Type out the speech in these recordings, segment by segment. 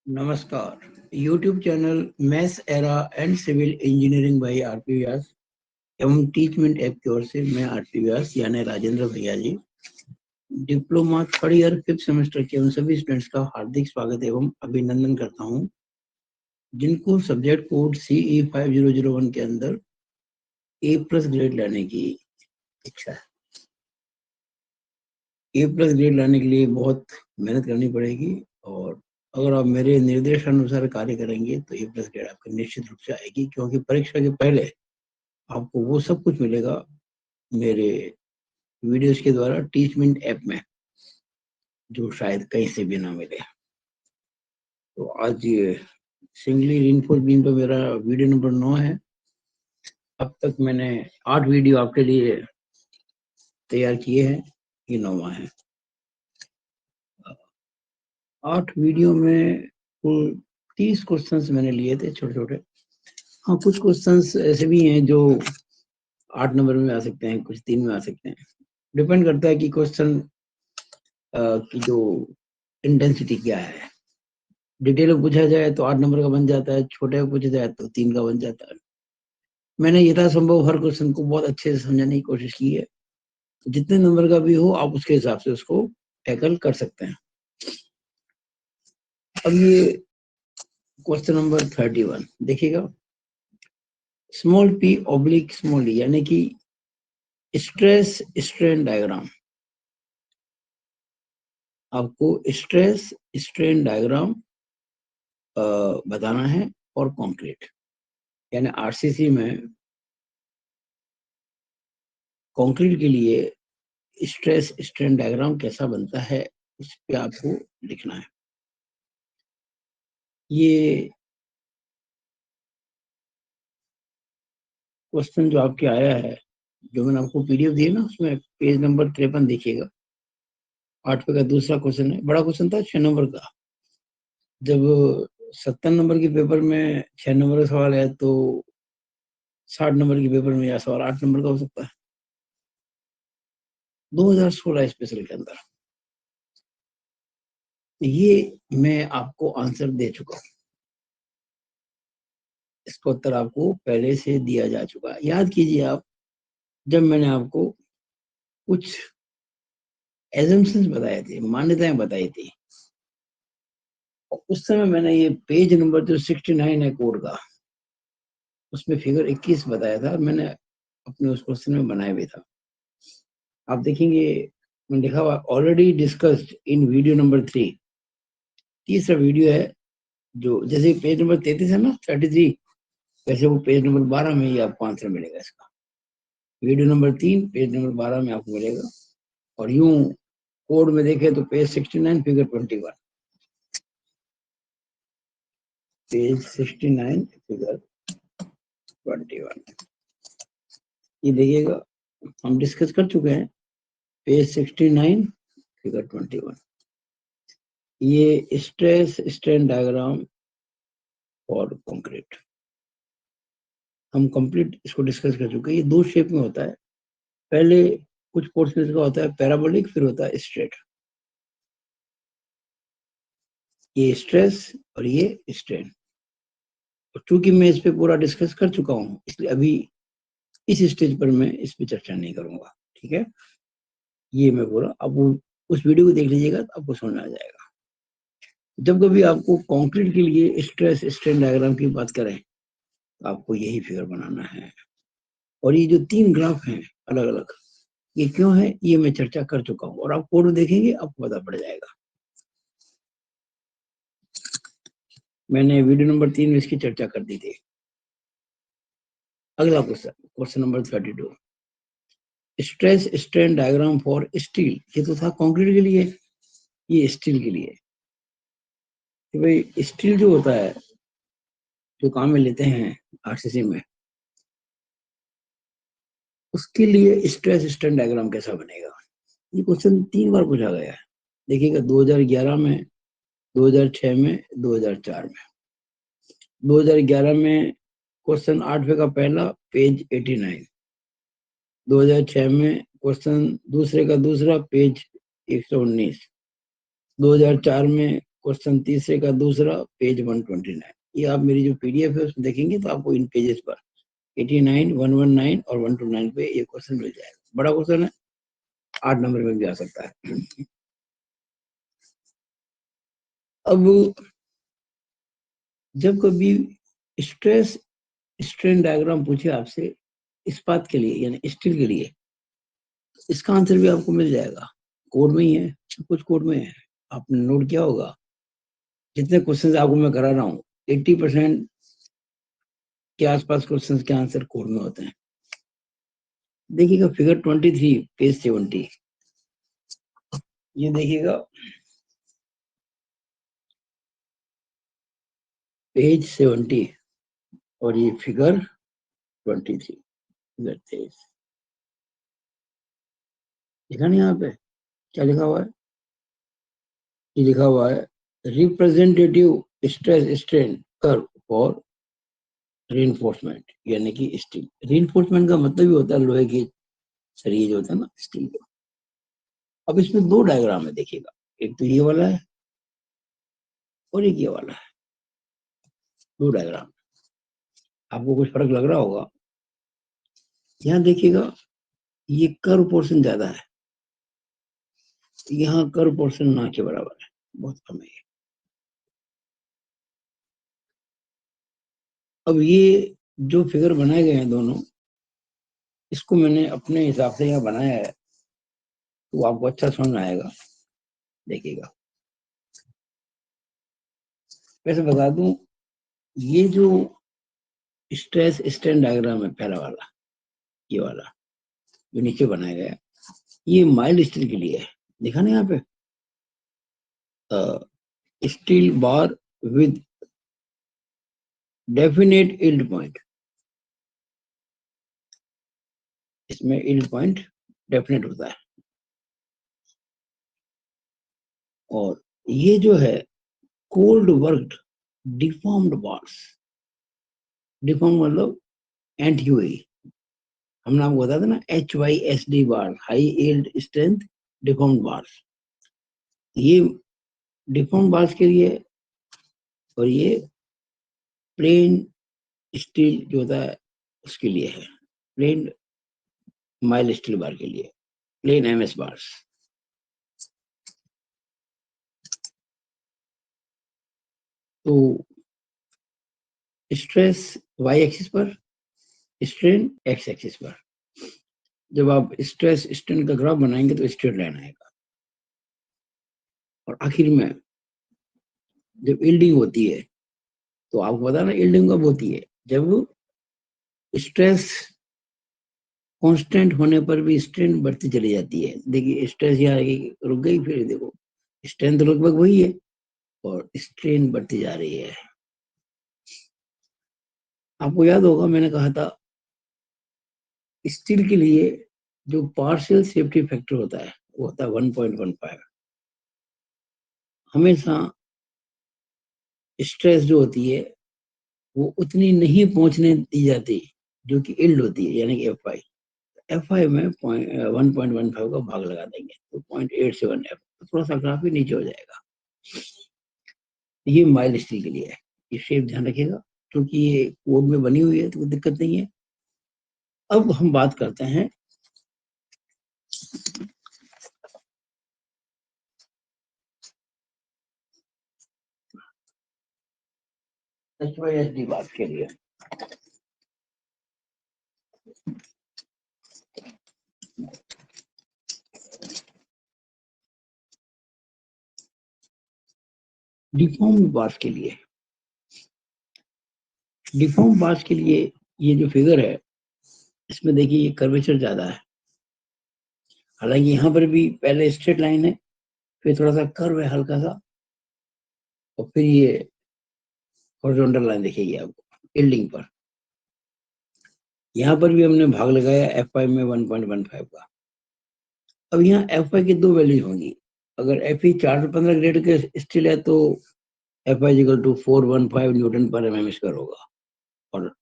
नमस्कार। YouTube channel maths era and civil engineering by RP Vyas एवं Teachment app की ओर से मैं आरपी व्यास यानी राजेंद्र भैया G diploma third year 5th semester के उन सभी स्टूडेंट्स का हार्दिक स्वागत एवं अभिनंदन करता हूं जिनको सब्जेक्ट कोड CE 5001 के अंदर A+ ग्रेड लाने की इच्छा है। A+ ग्रेड लाने के लिए बहुत मेहनत करनी पड़ेगी और अगर आप मेरे निर्देशानुसार कार्य करेंगे तो A+ ग्रेड आपको निश्चित रूप से आएगी, क्योंकि परीक्षा के पहले आपको वो सब कुछ मिलेगा मेरे वीडियोस के द्वारा टीचमेंट ऐप में, जो शायद कहीं से भी ना मिले। तो आज ये सिंगली रेनफोर्स बीम पे मेरा वीडियो नंबर 9 है। अब तक मैंने 8 वीडियो आपके लिए तैयार किए हैं, ये 9वां है। 8 वीडियो में कुल 30 क्वेश्चंस मैंने लिए थे, छोटे छोटे। हाँ, कुछ क्वेश्चंस ऐसे भी हैं जो 8 नंबर में आ सकते हैं, कुछ 3 में आ सकते हैं। डिपेंड करता है कि क्वेश्चन की जो इंटेंसिटी क्या है। डिटेल में पूछा जाए तो 8 नंबर का बन जाता है, छोटे में पूछा जाए तो 3 का बन जाता है। मैंने यथासंभव हर क्वेश्चन को बहुत अच्छे से समझाने की कोशिश की है। जितने नंबर का भी हो आप उसके हिसाब से उसको टैकल कर सकते हैं। अब ये क्वेश्चन नंबर 31 देखिएगा। Small p oblique small e यानी कि स्ट्रेस स्ट्रेन डायग्राम। आपको स्ट्रेस स्ट्रेन डायग्राम बताना है और कंक्रीट यानी आरसीसी में कंक्रीट के लिए स्ट्रेस स्ट्रेन डायग्राम कैसा बनता है उस पे आपको लिखना है। ये क्वेश्चन जो आपके आया है, जो मैंने आपको पीडीएफ दी है ना, उसमें पेज नंबर 53 देखिएगा। 8 पे का दूसरा क्वेश्चन है, बड़ा क्वेश्चन था 6 नंबर का। जब 70 नंबर के पेपर में 6 नंबर का सवाल है तो 60 नंबर के पेपर में यह सवाल 8 नंबर का हो सकता है। 2016 स्पेशल के अंदर ये मैं आपको आंसर दे चुका हूँ। इसका उत्तर आपको पहले से दिया जा चुका है। याद कीजिए आप, जब मैंने आपको कुछ एजम्पशंस बताए थे, मान्यताएं बताई थी, उस समय मैंने ये पेज नंबर जो 69 है कोड का, उसमें फिगर 21 बताया था। मैंने अपने उस क्वेश्चन में बनाया भी था। आप देखेंगे मैंने लिखा हुआ already discussed in video number 3। तीसरा वीडियो है, जो जैसे पेज नंबर 33 है ना, 33, वैसे वो पेज नंबर 12 में ही आपको आंसर मिलेगा इसका। वीडियो नंबर 3 पेज नंबर 12 में आपको मिलेगा। और यूं कोड में देखें तो पेज 69 फिगर 21, पेज 69 फिगर 21, ये देखिएगा हम डिस्कस कर चुके हैं। पेज 69 फिगर 21, ये स्ट्रेस स्ट्रेन डायग्राम और कंक्रीट हम कंप्लीट इसको डिस्कस कर चुके हैं। ये 2 शेप में होता है। पहले कुछ पोर्शन का होता है पैराबोलिक, फिर होता है स्ट्रेट। ये स्ट्रेस और ये स्ट्रेन। चूंकि मैं इस पे पूरा डिस्कस कर चुका हूँ, इसलिए अभी इस स्टेज पर मैं इस पे चर्चा नहीं करूंगा। ठीक है, ये मैं पूरा अब उस वीडियो को देख लीजिएगा तो आपको समझ आ जाएगा। जब कभी आपको कंक्रीट के लिए स्ट्रेस स्ट्रेन डायग्राम की बात करें तो आपको यही फिगर बनाना है। और ये जो 3 ग्राफ हैं अलग अलग, ये क्यों है ये मैं चर्चा कर चुका हूँ, और आप कोड देखेंगे आपको पता पड़ जाएगा। मैंने वीडियो नंबर 3 में इसकी चर्चा कर दी थी। अगला question, question number 32, stress strain diagram for steel. ये तो था कंक्रीट के लिए, ये स्टील के लिए। कि भाई स्टील जो होता है, जो काम में लेते हैं आरसीसी में, उसके लिए स्ट्रेस स्ट्रेन डायग्राम कैसा बनेगा। ये क्वेश्चन 3 बार पूछा गया है। देखिएगा 2011 में, 2006 में, 2004 में। 2011 में क्वेश्चन 8 का पहला पेज 89, 2006 में क्वेश्चन दूसरे का दूसरा पेज 119, 2004 में क्वेश्चन तीसरे का दूसरा, पेज 129। ये आप मेरी जो पीडीएफ है उसमें देखेंगे तो आपको इन पेजेस पर 89, 119 और 129 पे ये क्वेश्चन मिल जाएगा। बड़ा क्वेश्चन है, 8 नंबर में भी आ सकता है। अब जब कभी स्ट्रेस स्ट्रेन डायग्राम पूछे आपसे इस्पात के लिए यानी स्टील के लिए, इसका आंसर भी आपको मिल जाएगा, कोड में ही है, कुछ कोड में है। आपने नोट किया होगा, जितने क्वेश्चंस आपको मैं करा रहा हूँ 80% के आसपास क्वेश्चंस के आंसर कोड में होते हैं। देखिएगा फिगर 23 पेज 70, ये देखिएगा पेज 70 और ये फिगर 23, फिगर 23 लिखा नहीं यहाँ पे, क्या लिखा हुआ है? ये लिखा हुआ है representative stress strain curve for reinforcement, यानी कि स्टील। रीइंफोर्समेंट का मतलब ही होता है लोहे की सरिये जो होता है ना, स्टील का। अब इसमें दो डायग्राम है, देखिएगा, एक तो ये वाला है और एक ये वाला है, दो डायग्राम। आपको कुछ फर्क लग रहा होगा, यहाँ देखिएगा ये कर्व पोर्शन ज्यादा है, यहाँ कर्व पोर्शन ना के बराबर है, बहुत कम है। अब ये जो फिगर बनाए गए हैं दोनों, इसको मैंने अपने हिसाब से यहाँ बनाया है, तो आपको अच्छा समझ में आएगा। देखिएगा, वैसे बता दूं, ये जो स्ट्रेस स्ट्रेन डायग्राम है पहला वाला, ये वाला जो नीचे बनाया गया है, ये माइल्ड स्टील के लिए है। देखा ना यहाँ पे, steel bar with definite yield point, इसमें यील्ड पॉइंट डेफिनेट होता है। और ये जो है cold worked deformed bars, deform मतलब एंटी, हमने आपको बताया था ना, HYSD bar, high yield strength deformed bars, ये डिफॉर्म बार्स के लिए, और ये प्लेन स्टील जो होता है उसके लिए है, प्लेन माइल स्टील बार के लिए, प्लेन MS बार्स। तो स्ट्रेस Y एक्सिस पर, स्ट्रेन X एक्सिस पर। जब आप स्ट्रेस स्ट्रेन का ग्राफ बनाएंगे तो स्ट्रेट लाइन आएगा, और आखिर में जब यील्डिंग होती है, तो आपको पता ना यील्डिंग कब होती है, जब स्ट्रेस कांस्टेंट होने पर भी स्ट्रेन बढ़ती चली जाती है। देखिए स्ट्रेस यहाँ रुक गई, फिर देखो स्ट्रेंथ लगभग वही है और स्ट्रेन बढ़ती जा रही है। आपको याद होगा मैंने कहा था स्टील के लिए जो पार्शियल सेफ्टी फैक्टर होता है वो होता है 1.15। हमेशा स्ट्रेस जो होती है वो उतनी नहीं पहुंचने दी जाती जो कि यील्ड होती है, यानी कि एफ आई में 1.15 का भाग लगा देंगे तो 0.87 तो थोड़ा सा काफी नीचे हो जाएगा। ये माइल स्टील के लिए है, ये शेप ध्यान रखिएगा, क्योंकि ये कोड में बनी हुई है तो कोई दिक्कत नहीं है। अब हम बात करते हैं HYSD बात के लिए। डिफॉर्म बार्स के लिए, डिफॉर्म बार्स के लिए ये जो फिगर है इसमें देखिए ये कर्वेचर ज्यादा है, हालांकि यहाँ पर भी पहले स्ट्रेट लाइन है, फिर थोड़ा सा कर्व है हल्का सा, और फिर ये हॉरिजॉन्टल लाइन दिखेगी आपको यील्डिंग पर। यहाँ पर भी हमने भाग लगाया FI में 1.15 का। अब यहाँ FI की दो वैल्यू होंगी, अगर FE 415 ग्रेड के स्टील है तो FI इक्वल टू 415 न्यूटन पर mm² होगा, और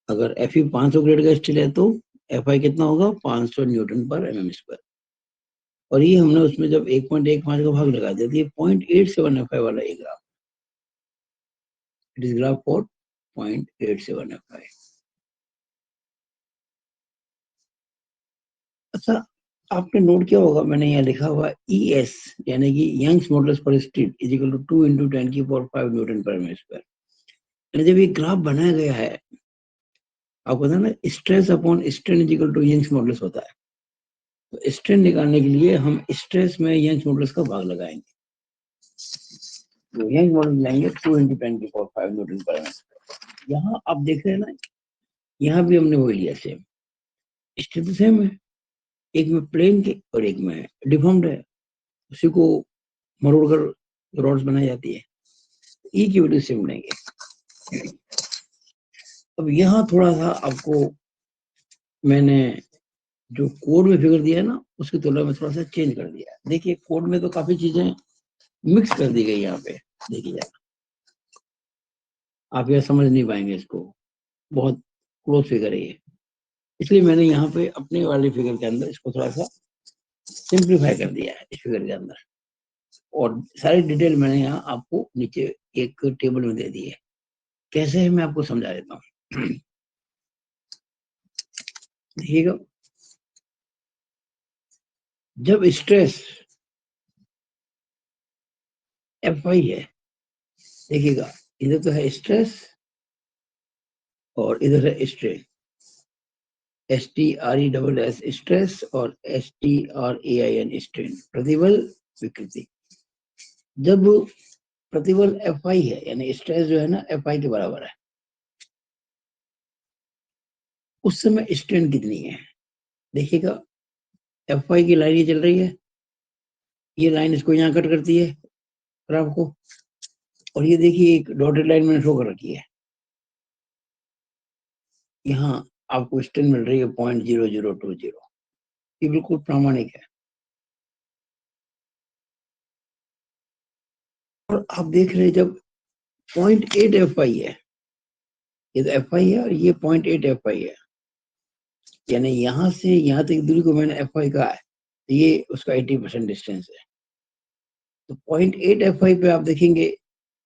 अगर FE 500 ग्रेड का स्टील है तो FI कितना होगा, 500 न्यूटन पर mm²। और ये हमने उसमें जब 1.15 का भाग लगा दिया तो ये 0.875 वाला ये graph, it is graph for 0.875। अच्छा, आपने नोट किया होगा मैंने यहाँ लिखा हुआ ES यानी कि यंग्स मॉडुलस पर steel is equal to 2 × 10⁵ newton per metre square. यानी जब ये ग्राफ बनाया गया है, आपको पता है ना, stress upon strain is equal to Young's modulus होता है। तो स्ट्रेन निकालने के लिए हम स्ट्रेस में यंग्स मॉडुलस का भाग लगाएंगे, तो यंग्स मॉडुलस लेंगे 2 × 10⁵ न्यूटन पर मीटर। यहाँ आप देख रहे हैं ना, यहाँ भी हमने वही लिया, सेम स्ट्रेन तो सेम है, एक में प्लेन के और एक में डिफॉर्म्ड है, उसी को मरोड़ कर रॉड्स बनाई जाती है। ई की वैल्यू सेम लेंगे। अब यहाँ थोड़ा सा आपको मैंने जो कोड में फिगर दिया है ना, उसकी तुलना में थोड़ा सा चेंज कर दिया है। देखिए कोड में तो काफी चीजें मिक्स कर दी गई यहाँ पे, देखिए आप यह समझ नहीं पाएंगे इसको, बहुत क्लोज फिगर है ये, इसलिए मैंने यहाँ पे अपने वाले फिगर के अंदर इसको थोड़ा सा सिंप्लीफाई कर दिया है इस फिगर के अंदर, और सारी डिटेल मैंने यहाँ आपको नीचे एक टेबल में दे दी है। कैसे है मैं आपको समझा देता हूँ। देखिएगा, जब स्ट्रेस Fi है, देखिएगा इधर तो है स्ट्रेस और इधर है स्ट्रेन, STRESS स्ट्रेस और STRAIN स्ट्रेन, प्रतिबल विकृति। जब प्रतिबल Fi है यानी स्ट्रेस जो है ना Fi के बराबर है, उस समय स्ट्रेन कितनी है? देखिएगा Fi की लाइन ये चल रही है, ये लाइन इसको यहाँ कट करती है ग्राफ को, और ये देखिए एक डॉटेड लाइन मैंने शो कर रखी है, यहाँ आपको स्ट्रेन मिल रही है 0.0020, ये बिल्कुल प्रामाणिक है। और आप देख रहे हैं जब 0.8 Fi है, ये तो Fi है और ये 0.8 Fi है, यानी यहाँ से यहाँ तक दूरी को मैंने Fi कहा है, ये उसका 80% डिस्टेंस है। तो 0.8 Fi पे आप देखेंगे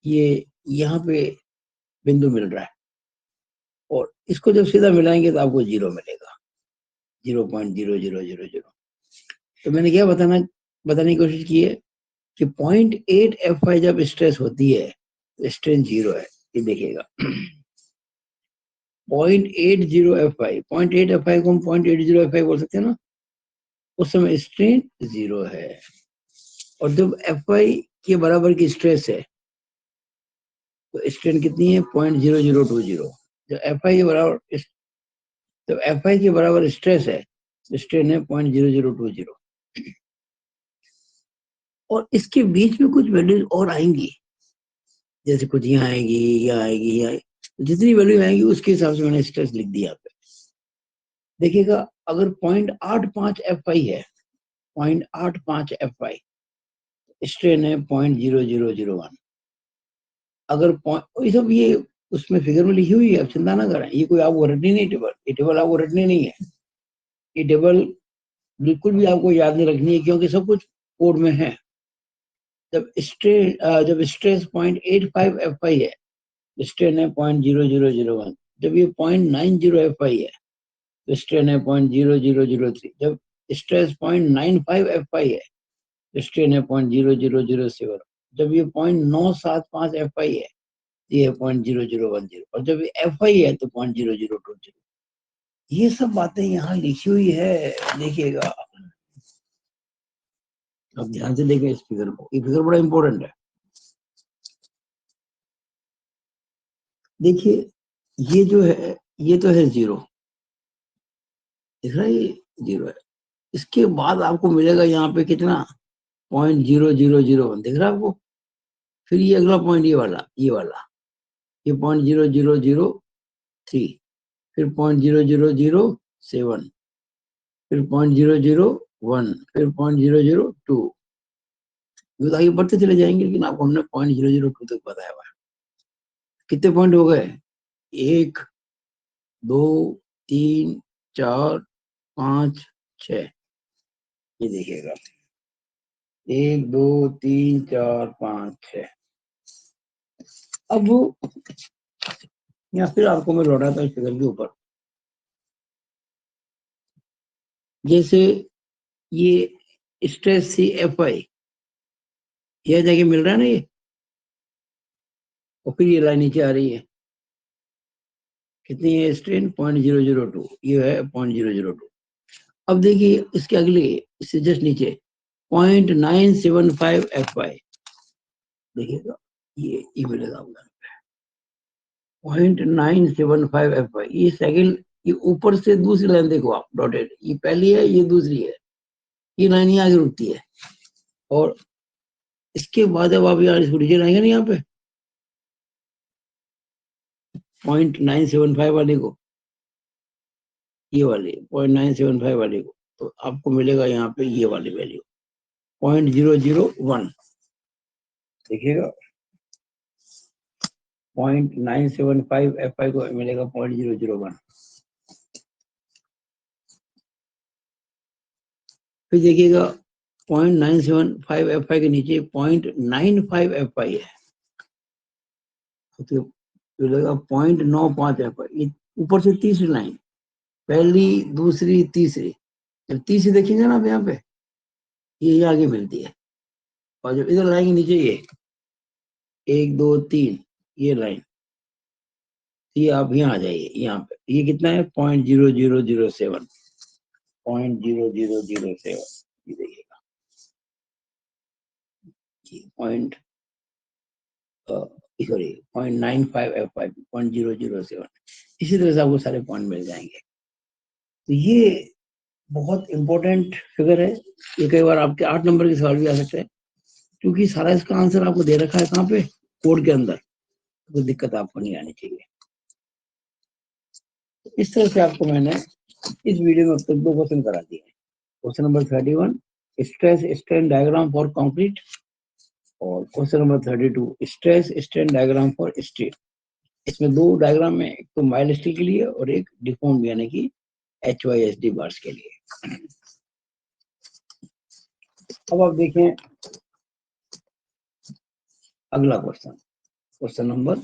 ये यहाँ पे बिंदु मिल रहा है, और इसको जब सीधा मिलाएंगे तो आपको 0 मिलेगा, 0.0000। तो मैंने क्या बताने की कोशिश की है कि 0.8 Fi जब स्ट्रेस होती है तो स्ट्रेन 0 है, ये देखिएगा। 0.80 Fi, 0.8 Fi को हम 0.80 Fi बोल सकते हैं ना, उस समय स्ट्रेन 0 है। और जब Fi के बराबर की स्ट्रेस है तो स्ट्रेन कितनी है? 0.0020। जब Fi के बराबर, जब Fi के बराबर स्ट्रेस है तो स्ट्रेन है 0.0020। और इसके बीच में कुछ वैल्यूज और आएंगी, जैसे कुछ यहाँ आएगी, यहाँ आएगी, यहाँ आएगी। जितनी वैल्यू आएंगी उसके हिसाब से मैंने स्ट्रेस लिख दिया पे। देखिएगा अगर 0.85 Fi है, 0.85 Fi, स्ट्रेन है 0.0001। अगर ये सब ये उसमें फिगर में लिखी हुई है, अब चिंता ना करें, ये कोई आपको रटनी नहीं टेबल, ये टेबल आपको रटनी नहीं है, ये टेबल बिल्कुल भी आपको याद नहीं रखनी है, क्योंकि सब कुछ कोड में है। जब स्ट्रेस 0.85 Fi है, स्ट्रेन है 0.0001। जब ये 0.90 Fi है तो स्ट्रेन है 0.0003। जब स्ट्रेस 0.95 Fi है तो स्ट्रेन है 0.0007। जब ये 0.975 Fi है तो ये 0.0010, और जब ये Fi है तो 0.0020। ये सब बातें यहाँ लिखी हुई है, देखिएगा। अब ध्यान से देखें इस फिगर को, ये फिगर बड़ा इंपॉर्टेंट है। देखिए ये जो है, ये तो है 0, दिख रहा है, ये 0 है। इसके बाद आपको मिलेगा यहाँ पे कितना? 0.0001, दिख रहा है आपको? फिर ये अगला पॉइंट, ये 0.0003, फिर 0.0007, फिर 0.001, फिर 0.002। ये तो आगे बढ़ते चले जाएंगे, लेकिन आपको हमने 0.002 तक बताया हुआ है। कितने पॉइंट हो गए? 1, 2, 3, 4, 5, 6। ये देखिएगा 1 2 3 4 5 6। अब यहाँ फिर आपको मैं लौटाता हूँ फिगर के ऊपर। जैसे ये स्ट्रेस सी एफ आई यह जाके मिल रहा है ना ये, और फिर ये लाइन नीचे आ रही है, कितनी है स्ट्रेन 0.002, ये है 0.002। अब देखिए इसके अगले, इससे जस्ट नीचे 0.975 एफ आई, देखिएगा ये मिलेगा आपका 0.975 एफ आई। ये सेकंड, ये ऊपर से दूसरी लाइन देखो आप डॉटेड, ये पहली है ये दूसरी है, ये लाइन ही आगे रुकती है। और इसके बाद जब आप यहाँ इसको नीचे लाएंगे ना, यहाँ पे 0.975 वाले को, ये वाले 0.975 वाले को, तो आपको मिलेगा यहाँ पे ये वाली वैल्यू 0.001। देखिएगा 0.975 एफ आई को मिलेगा 0.001। फिर देखिएगा 0.975 एफ आई के नीचे 0.95 एफ आई है, तो मिलेगा 0.95 एफ आई। ऊपर से तीसरी लाइन, पहली दूसरी तीसरी, जब तीसरी देखेंगे ना आप यहाँ पे, ये आगे मिलती है। और जब इधर लाएंगे नीचे, ये 1 2 3 ये लाइन, ये आप यहाँ आ जाइए, यहाँ पे ये कितना है 0.0007, 0.0007, ये देखिएगा पॉइंट सॉरी 0.95 एफ आई 0.007। इसी तरह से आपको सारे पॉइंट मिल जाएंगे। तो ये बहुत इंपॉर्टेंट फिगर है। ये कई बार आपके 8 नंबर के सवाल भी आ सकते हैं, क्योंकि सारा इसका आंसर आपको दे रखा है कहाँ पे, कोड के अंदर, तो दिक्कत आपको नहीं आनी चाहिए। इस तरह से आपको मैंने इस वीडियो में अब तक 2 क्वेश्चन करा दिए हैं। Question number 31 stress strain diagram for concrete, और question number 32 stress strain diagram for steel. इसमें 2 डायग्राम में, एक तो माइल्ड स्टील के लिए और एक डिफॉर्म यानी कि HYSD बार्स के लिए। अब आप देखें अगला क्वेश्चन, क्वेश्चन नंबर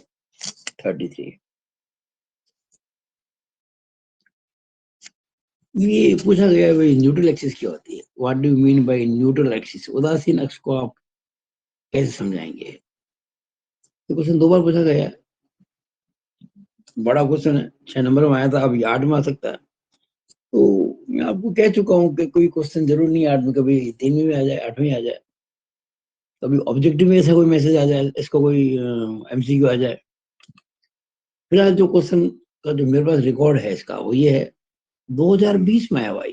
33। ये पूछा गया है भाई न्यूट्रल एक्सिस क्या होती है, what do you mean by neutral axis, उदासीन अक्ष को आप कैसे समझाएंगे। ये क्वेश्चन 2 बार पूछा गया है, बड़ा क्वेश्चन है, 6 नंबर में आया था, अब 8 में आ सकता है। तो मैं आपको कह चुका हूँ कि कोई क्वेश्चन जरूर नहीं 8 में, कभी 3 में आ जाए, 8 में आ जाए, कभी ऑब्जेक्टिव में ऐसा कोई मैसेज आ जाए, इसका कोई MCQ आ जाए। फिलहाल जो क्वेश्चन का जो मेरे पास रिकॉर्ड है इसका, वो ये है 2020 में आया हुआ,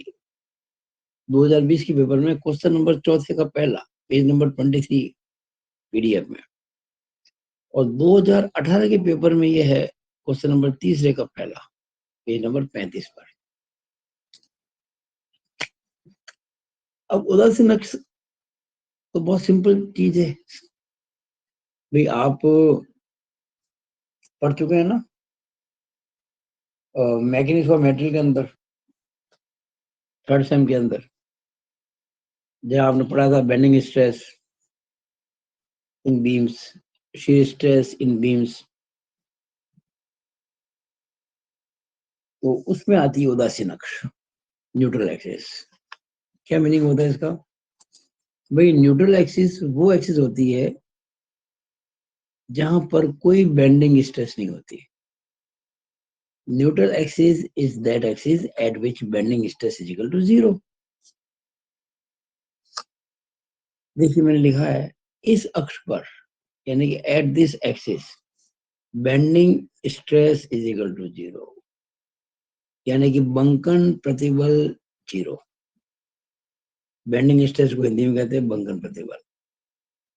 2020 के पेपर में क्वेश्चन नंबर 4 का पहला, पेज नंबर 23 PDF में, और 2018 के पेपर में ये है क्वेश्चन नंबर 3 का पहला, पेज नंबर 35 पर। अब उदासीन अक्ष तो बहुत सिंपल चीज है भाई, आप पढ़ चुके हैं ना मैकेनिक्स ऑफ मेटेरियल के अंदर, 3rd सेम के अंदर, जब आपने पढ़ा था bending stress in beams, shear stress in beams, तो उसमें आती है उदासीन अक्ष, न्यूट्रल एक्सिस। क्या मीनिंग होता है इसका भाई, न्यूट्रल एक्सिस वो एक्सिस होती है जहां पर कोई बेंडिंग स्ट्रेस नहीं होती। Neutral axis is that axis at which bending stress is equal to 0। देखिए मैंने लिखा है इस अक्ष पर, यानी कि at this axis bending stress is equal to 0, यानी कि बंकन प्रतिबल 0। बेंडिंग स्ट्रेस को हिंदी में कहते हैं बंकन प्रतिबल।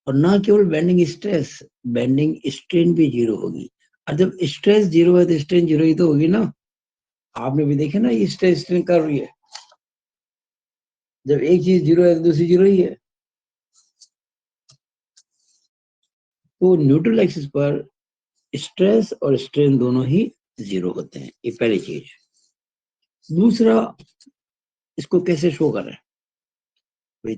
और ना केवल बेंडिंग स्ट्रेस, बेंडिंग स्ट्रेन भी 0 होगी। और जब स्ट्रेस 0 है तो स्ट्रेन 0 ही तो होगी ना। आपने भी देखे ना ये स्ट्रेस स्ट्रेन कर रही है, जब एक चीज 0 है तो दूसरी 0 ही है। तो न्यूट्रल एक्सिस पर स्ट्रेस और स्ट्रेन दोनों ही 0 होते हैं, ये पहली चीज। दूसरा, इसको कैसे शो करें भाई,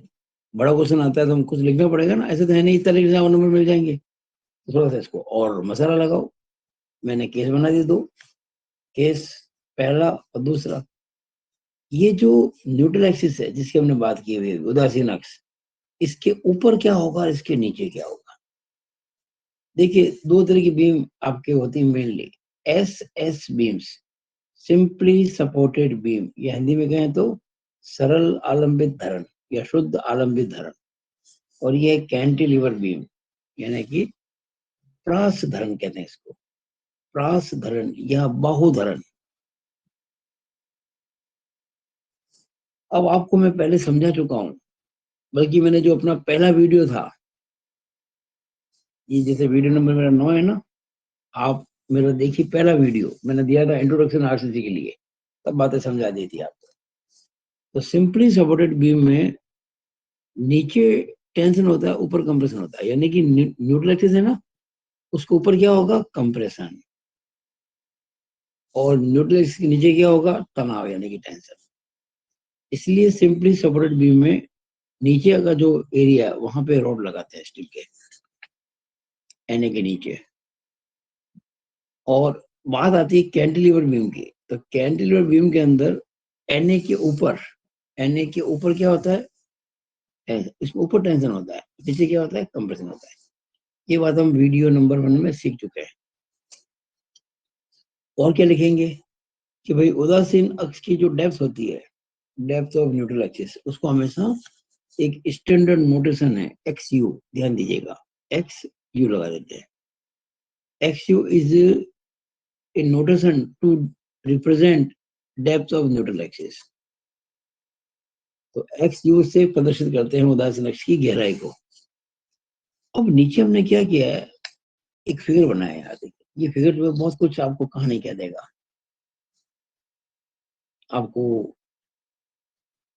बड़ा क्वेश्चन आता है तो हम कुछ लिखना पड़ेगा ना, ऐसे तो है नहीं इतना लिख जाओ नंबर मिल जाएंगे। तो थोड़ा सा इसको और मसाला लगाओ। मैंने केस बना दिए दो, केस पहला और दूसरा। ये जो न्यूट्रल एक्सिस है जिसकी हमने बात की हुई है, उदासीन अक्ष, इसके ऊपर क्या होगा और इसके नीचे क्या होगा। देखिए दो तरह की बीम आपके होती है mainly, S beams, simply supported beam, या हिंदी में कहें तो सरल आलंबित धरण या शुद्ध आलंबित धरण, और ये कैंटिलीवर बीम यानी कि प्रास धरण कहते हैं इसको, प्रास धरण या बाहु धरण। अब आपको मैं पहले समझा चुका हूं, बल्कि मैंने जो अपना पहला वीडियो था, ये जैसे वीडियो नंबर मेरा 9 है ना, आप मेरा देखिए पहला वीडियो मैंने दिया था इंट्रोडक्शन आरसीसी के लिए, तब बातें समझा दी थी आपको। तो सिंपली सपोर्टेड बीम में नीचे टेंशन होता है, ऊपर कंप्रेशन होता है, यानी कि न्यूट्रल एक्सिस है ना, उसके ऊपर क्या होगा, कंप्रेशन, और न्यूट्रल एक्सिस के नीचे क्या होगा, तनाव यानी कि टेंशन। इसलिए सिंपली सपोर्टेड बीम में नीचे का जो एरिया है वहां पे रॉड लगाते हैं स्टील के, एनए के नीचे। और बात आती है कैंटिलीवर बीम की, तो कैंटिलीवर बीम के अंदर एनए के ऊपर, एनए के ऊपर क्या होता है, इसके ऊपर टेंशन होता है, पीछे क्या होता है, कंप्रेशन होता है। ये बात हम वीडियो नंबर 1 में सीख चुके हैं। और क्या लिखेंगे कि भाई उदासीन अक्ष की जो डेप्थ होती है, डेप्थ ऑफ न्यूट्रल एक्सिस, उसको हमेशा एक स्टैंडर्ड नोटेशन है एक्स यू, ध्यान दीजिएगा, एक्स यू लगा देते हैं। X U is a notation to represent depth of neutral axis. तो एक्स यू से प्रदर्शित करते हैं उदासीन अक्ष की गहराई को। अब नीचे हमने क्या किया है, एक फिगर बनाया है। यहाँ देखिए, ये फिगर जो है बहुत कुछ आपको कहानी कह देगा। आपको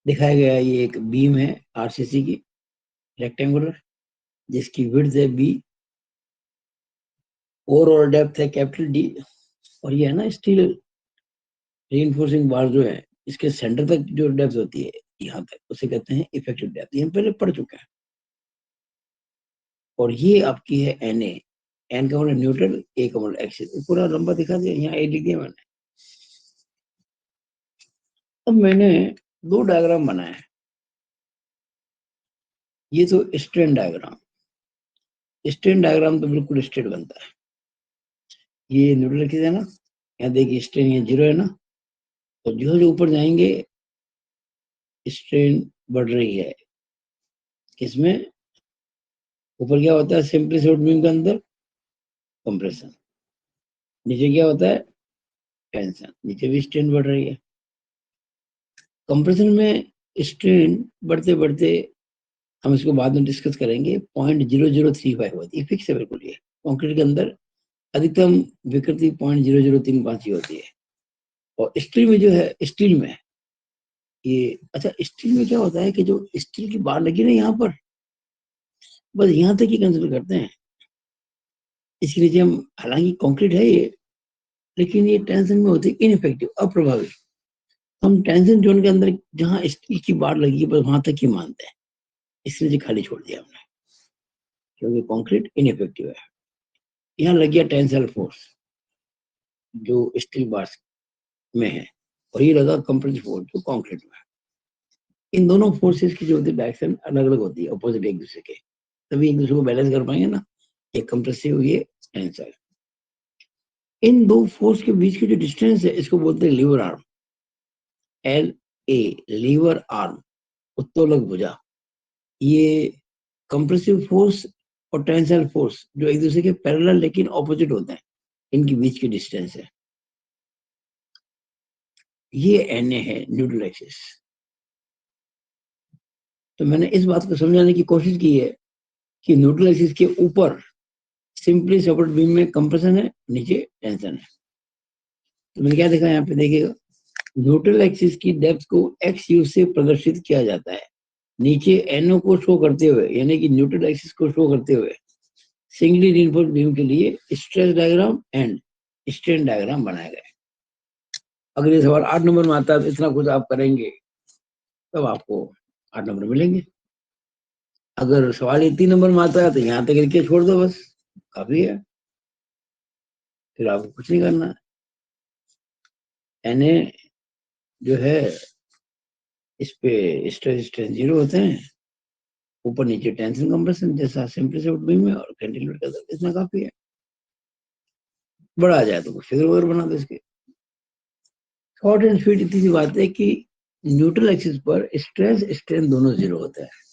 दिखाया गया ये एक बीम है आरसीसी की, रेक्टेंगुलर, जिसकी विड्थ है बी, ओवरऑल डेप्थ है कैपिटल डी, और ये है ना स्टील रीइंफोर्सिंग बार जो है, इसके सेंटर तक जो डेप्थ होती है यहाँ तक, उसे कहते हैं इफेक्टिव डेप्थ, ये हम पहले पढ़ चुके हैं। और ये आपकी है एन ए, एन का मतलब न्यूट्रल, ए का मतलब एक्सिस, पूरा लंबा दिखा दिया, यहाँ ए लिख दिया मैंने। अब मैंने दो डायग्राम बनाए हैं। ये तो स्ट्रेन डायग्राम, स्ट्रेन डायग्राम तो बिल्कुल स्ट्रेट बनता है। ये न्यूट्रल एक्सिस है ना, यहाँ देखिए स्ट्रेन ये 0 है ना, तो जो जो ऊपर जाएंगे स्ट्रेन बढ़ रही है। किसमें, ऊपर क्या होता है, सिंपली सॉफ्ट बीम के अंदर कंप्रेशन, नीचे क्या होता है, टेंशन, नीचे भी स्ट्रेन बढ़ रही है। कंप्रेशन में स्ट्रेन बढ़ते बढ़ते, हम इसको बाद में डिस्कस करेंगे, 0.0035 होती है, फिक्स है बिल्कुल। ये कंक्रीट के अंदर अधिकतम विकृति 0.0035 ही होती है। और स्टील में जो है, स्टील में ये, अच्छा स्टील में क्या होता है कि जो स्टील की बार लगी ना यहाँ पर, बस यहाँ तक ही कंसिडर करते हैं। इसके नीचे हम, हालांकि कंक्रीट है ये, लेकिन ये टेंशन में होती है इनइफेक्टिव, अप्रभावी। हम टेंशन जोन के अंदर जहाँ स्टील की बार लगी बस वहां तक ही मानते हैं, इसलिए खाली छोड़ दिया हमने, क्योंकि कंक्रीट इनइफेक्टिव है। यहाँ लग गया टेंसाइल फोर्स जो स्टील बार्स में है, और ये लगा कंप्रेसिव फोर्स जो कंक्रीट में है। इन दोनों फोर्सेस की जो होती है डायरेक्शन अलग अलग होती है, अपोजिट एक दूसरे के, तभी एक दूसरे को बैलेंस कर पाएंगे ना, ये कंप्रेसिव, ये टेंसाइल। इन दो फोर्स के बीच की जो डिस्टेंस है, इसको बोलते हैं lever arm, L A, lever arm, उत्तोलक भुजा। ये कंप्रेसिव फोर्स और टेंसाइल फोर्स जो एक दूसरे के पैरेलल लेकिन ऑपोजिट होते हैं, इनके बीच की डिस्टेंस है। ये एन ए है, न्यूट्रल एक्सिस। तो मैंने इस बात को समझाने की कोशिश की है कि न्यूट्रल एक्सिस के ऊपर सिंपली सपोर्ट बीम में कंप्रेशन है, नीचे टेंशन है। तो मैंने क्या देखा यहाँ पे, देखिएगा न्यूट्रल एक्सिस की डेप्थ को एक्स यू से प्रदर्शित किया जाता है, नीचे एनओ को शो करते हुए, यानी कि न्यूट्रल एक्सिस को शो करते हुए सिंगली रीइंफोर्स्ड बीम के लिए stress diagram and strain diagram बनाए गए। अगर ये सवाल 8 नंबर में आता है तो इतना कुछ आप करेंगे, तब आपको 8 नंबर मिलेंगे। अगर सवाल ये 3 नंबर में आता है तो यहाँ तक लिख के छोड़ दो, बस काफी है, फिर आपको कुछ नहीं करना है। Na जो है इस पे स्ट्रेस स्ट्रेन 0 होते हैं, ऊपर नीचे टेंशन कंप्रेशन जैसा सिंपल से बीम में, और कैंटिलीवर का दर्द, इतना काफी है। बड़ा आ जाए तो कुछ फिगर वगैरह बना दो इसके। शॉर्ट एंड स्वीट इतनी सी बात है कि न्यूट्रल एक्सिस पर स्ट्रेस स्ट्रेन दोनों 0 होता है।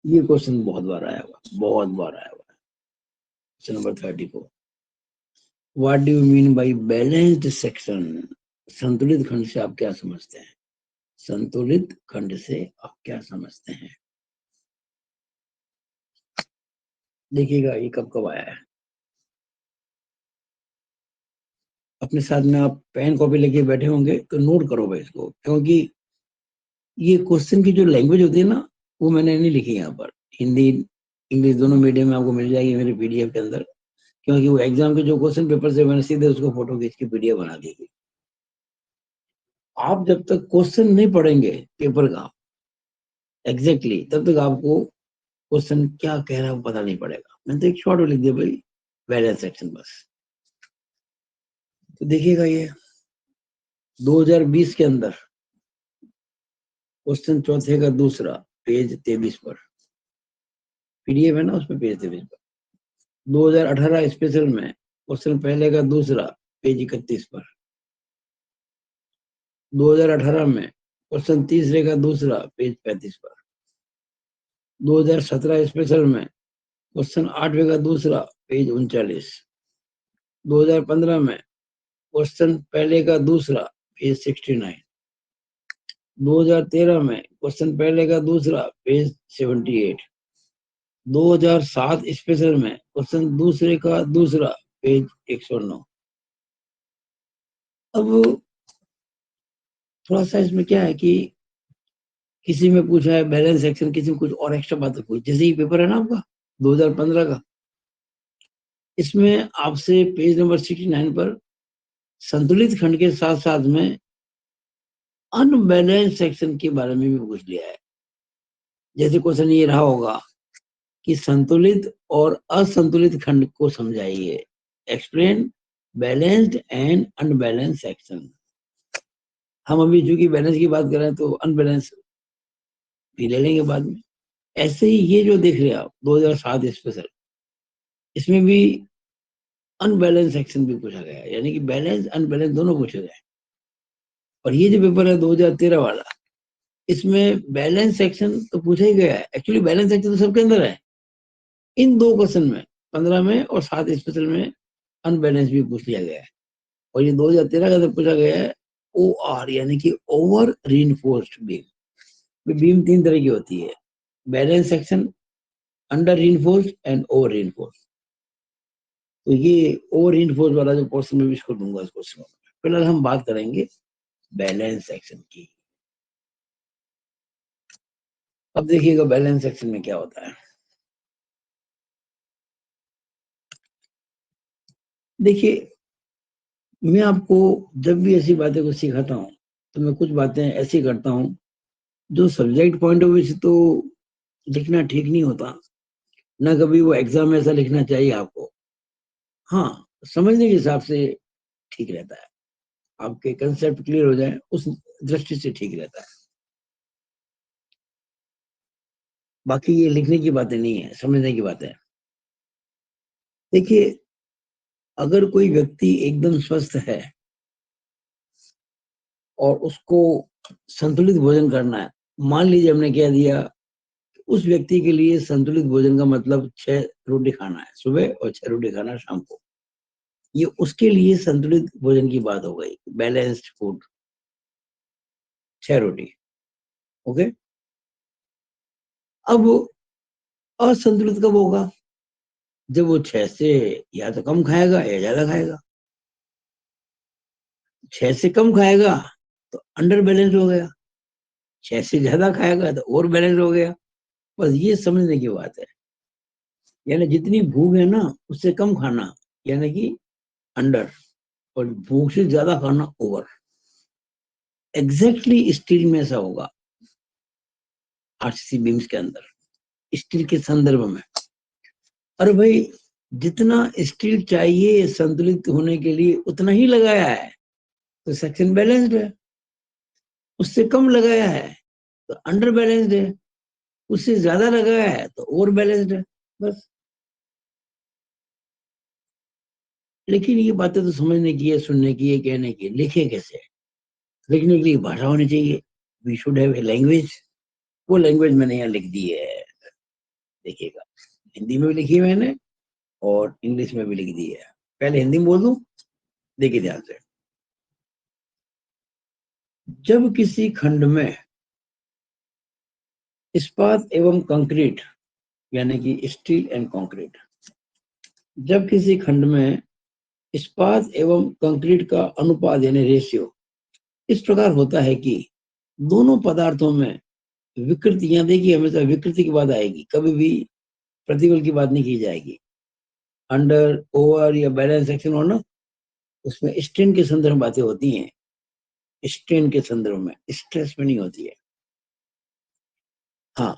ये क्वेश्चन बहुत बार आया हुआ, बहुत बार आया हुआ है। Question number 34, what do you mean by balanced section? संतुलित खंड से आप क्या समझते हैं? संतुलित खंड से आप क्या समझते हैं? देखिएगा ये कब कब आया है। अपने साथ में आप पेन कॉपी लेके बैठे होंगे तो नोट करो भाई इसको, क्योंकि ये क्वेश्चन की जो लैंग्वेज होती है ना, वो मैंने नहीं लिखी यहाँ पर। हिंदी इंग्लिश दोनों मीडियम में आपको मिल जाएगी मेरे पीडीएफ के अंदर, क्योंकि वो एग्जाम के जो क्वेश्चन पेपर से मैंने सीधे उसको फोटो खींच के पीडीएफ बना दी थी। आप जब तक क्वेश्चन नहीं पढ़ेंगे पेपर का एग्जैक्टली तब तक आपको क्वेश्चन क्या कह रहा है वो पता नहीं पड़ेगा। मैंने तो एक शॉर्ट में लिख दिया भाई, बैलेंस सेक्शन, बस। तो देखिएगा ये 2020 के अंदर क्वेश्चन चौथे का दूसरा, पेज 23 पर, पीडीएफ है ना उसमें, पेज 23 पर। 2018 स्पेशल में क्वेश्चन पहले का दूसरा, पेज 31 पर। 2018 में क्वेश्चन तीसरे का दूसरा, पेज 35 पर। 2017 स्पेशल में क्वेश्चन 8वें का दूसरा, पेज 39। 2015 में क्वेश्चन पहले का दूसरा, पेज 69। 2013 में क्वेश्चन पहले का दूसरा, पेज 78। 2007 स्पेशल में क्वेश्चन दूसरे का दूसरा, पेज 109। अब थोड़ा सा इसमें क्या है कि किसी में पूछा है बैलेंस सेक्शन, किसी में कुछ और एक्स्ट्रा बातें पूछी। जैसे ये पेपर है ना आपका 2015 का, इसमें आपसे पेज नंबर 69 पर संतुलित खंड के साथ साथ में अनबैलेंस सेक्शन के बारे में भी पूछ लिया है। जैसे क्वेश्चन ये रहा होगा कि संतुलित और असंतुलित खंड को समझाइए, explain balanced and unbalance section. हम अभी चूंकि बैलेंस की बात कर रहे हैं तो अनबैलेंस भी ले लेंगे बाद में। ऐसे ही ये जो देख रहे हैं आप 2007 स्पेशल, इसमें भी अनबैलेंस सेक्शन भी पूछा गया है, यानी कि बैलेंस अनबैलेंस दोनों पूछे गए। और ये जो पेपर है 2013 वाला, इसमें बैलेंस सेक्शन तो पूछा ही गया है। एक्चुअली बैलेंस सेक्शन तो सबके अंदर है, इन दो क्वेश्चन में 15 में और 7 स्पेशल में अनबैलेंस भी पूछ लिया गया है। और ये 2013 का जो पूछा गया है OR, यानी कि ओवर रीइंफोर्स्ड बीम। बीम 3 तरह की होती है, balance section, under reinforced and over reinforced. तो ये ओवर रीइंफोर्स्ड वाला जो पोर्शन में भी इसको दूंगा इस क्वेश्चन में। फिलहाल हम बात करेंगे बैलेंस सेक्शन की। अब देखिएगा बैलेंस सेक्शन में क्या होता है। देखिए, मैं आपको जब भी ऐसी बातें को सिखाता हूँ तो मैं कुछ बातें ऐसी करता हूँ जो सब्जेक्ट पॉइंट ऑफ व्यू से तो लिखना ठीक नहीं होता ना, कभी वो एग्जाम में ऐसा लिखना चाहिए आपको। हाँ, समझने के हिसाब से ठीक रहता है, आपके कंसेप्ट क्लियर हो जाए उस दृष्टि से ठीक रहता है। बाकी ये लिखने की बातें नहीं है, समझने की बातें है। देखिए, अगर कोई व्यक्ति एकदम स्वस्थ है और उसको संतुलित भोजन करना है, मान लीजिए हमने कह दिया उस व्यक्ति के लिए संतुलित भोजन का मतलब 6 रोटी खाना है सुबह और 6 रोटी खाना है शाम को, ये उसके लिए संतुलित भोजन की बात हो गई, बैलेंस्ड फूड, 6 रोटी। ओके। अब असंतुलित कब होगा? जब वो 6 से या तो कम खाएगा या ज्यादा खाएगा। 6 से कम खाएगा तो अंडर बैलेंस हो गया, 6 से ज्यादा खाएगा तो ओवर बैलेंस हो गया। बस ये समझने की बात है। यानी जितनी भूख है ना उससे कम खाना, यानी कि अंडर, और भूख से ज्यादा खाना ओवर। एग्जैक्टली स्टील में ऐसा होगा आरसीसी बीम्स के अंदर, स्टील के संदर्भ में। अरे भाई, जितना स्टील चाहिए संतुलित होने के लिए उतना ही लगाया है तो सेक्शन बैलेंस्ड है, उससे कम लगाया है तो अंडर बैलेंस्ड है, उससे ज्यादा लगाया है तो ओवर बैलेंस्ड है, बस। लेकिन ये बातें तो समझने की है, सुनने की है, कहने की है, लिखे कैसे? लिखने के लिए भाषा होनी चाहिए, we should have a language. वो लैंग्वेज मैंने यहाँ लिख दी है, देखिएगा, हिंदी में भी लिखी है मैंने और इंग्लिश में भी लिख दी है। पहले हिंदी में बोल दूं, देखिए ध्यान से। जब किसी खंड में इस्पात एवं कंक्रीट, यानी कि स्टील एंड कंक्रीट, जब किसी खंड में इस्पात एवं कंक्रीट का अनुपात यानी रेशियो इस प्रकार होता है कि दोनों पदार्थों में विकृति, यहाँ देखिए हमेशा विकृति की बात आएगी, कभी भी प्रतिबल की बात नहीं की जाएगी। अंडर, ओवर या बैलेंस सेक्शन हो ना, उसमें स्ट्रेन के संदर्भ में बातें होती हैं, स्ट्रेन के संदर्भ में, स्ट्रेस में नहीं होती है। हाँ,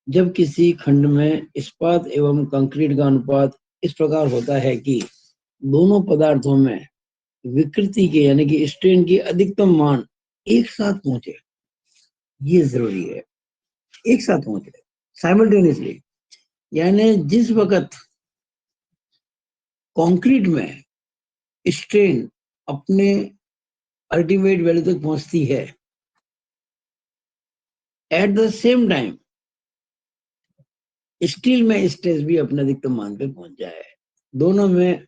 जब किसी खंड में इस्पात एवं कंक्रीट का अनुपात इस प्रकार होता है कि दोनों पदार्थों में विकृति के यानी कि स्ट्रेन की अधिकतम मान एक साथ पहुंचे, ये जरूरी है, एक साथ पहुंचे साइमल्टेनियसली। यानी जिस वक्त कंक्रीट में स्ट्रेन अपने अल्टीमेट वैल्यू तक पहुंचती है, at the same time steel में स्ट्रेस भी अपने अधिकतम मान पे पहुंच जाए। दोनों में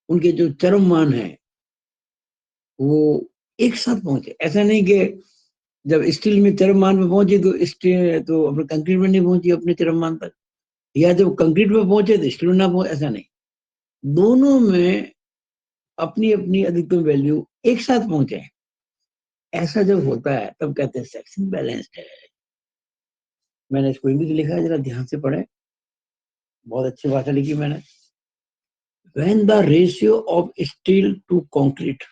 उनके जो चरम मान है वो एक साथ पहुंचे। ऐसा नहीं कि जब स्टील में चरम मान पे पहुंची तो स्टील तो अपने कंक्रीट में नहीं पहुंची अपने चरम मान तक, या जब कंक्रीट में पहुंचे तो स्टील में ना पहुंचे, ऐसा नहीं। दोनों में अपनी अपनी अधिकतम वैल्यू एक साथ पहुंचे, ऐसा जब होता है तब कहते हैं सेक्शन बैलेंस्ड है। मैंने इसको इंग्लिश लिखा है, जरा ध्यान से पढ़े, बहुत अच्छी भाषा लिखी मैंने। When the ratio of steel to concrete,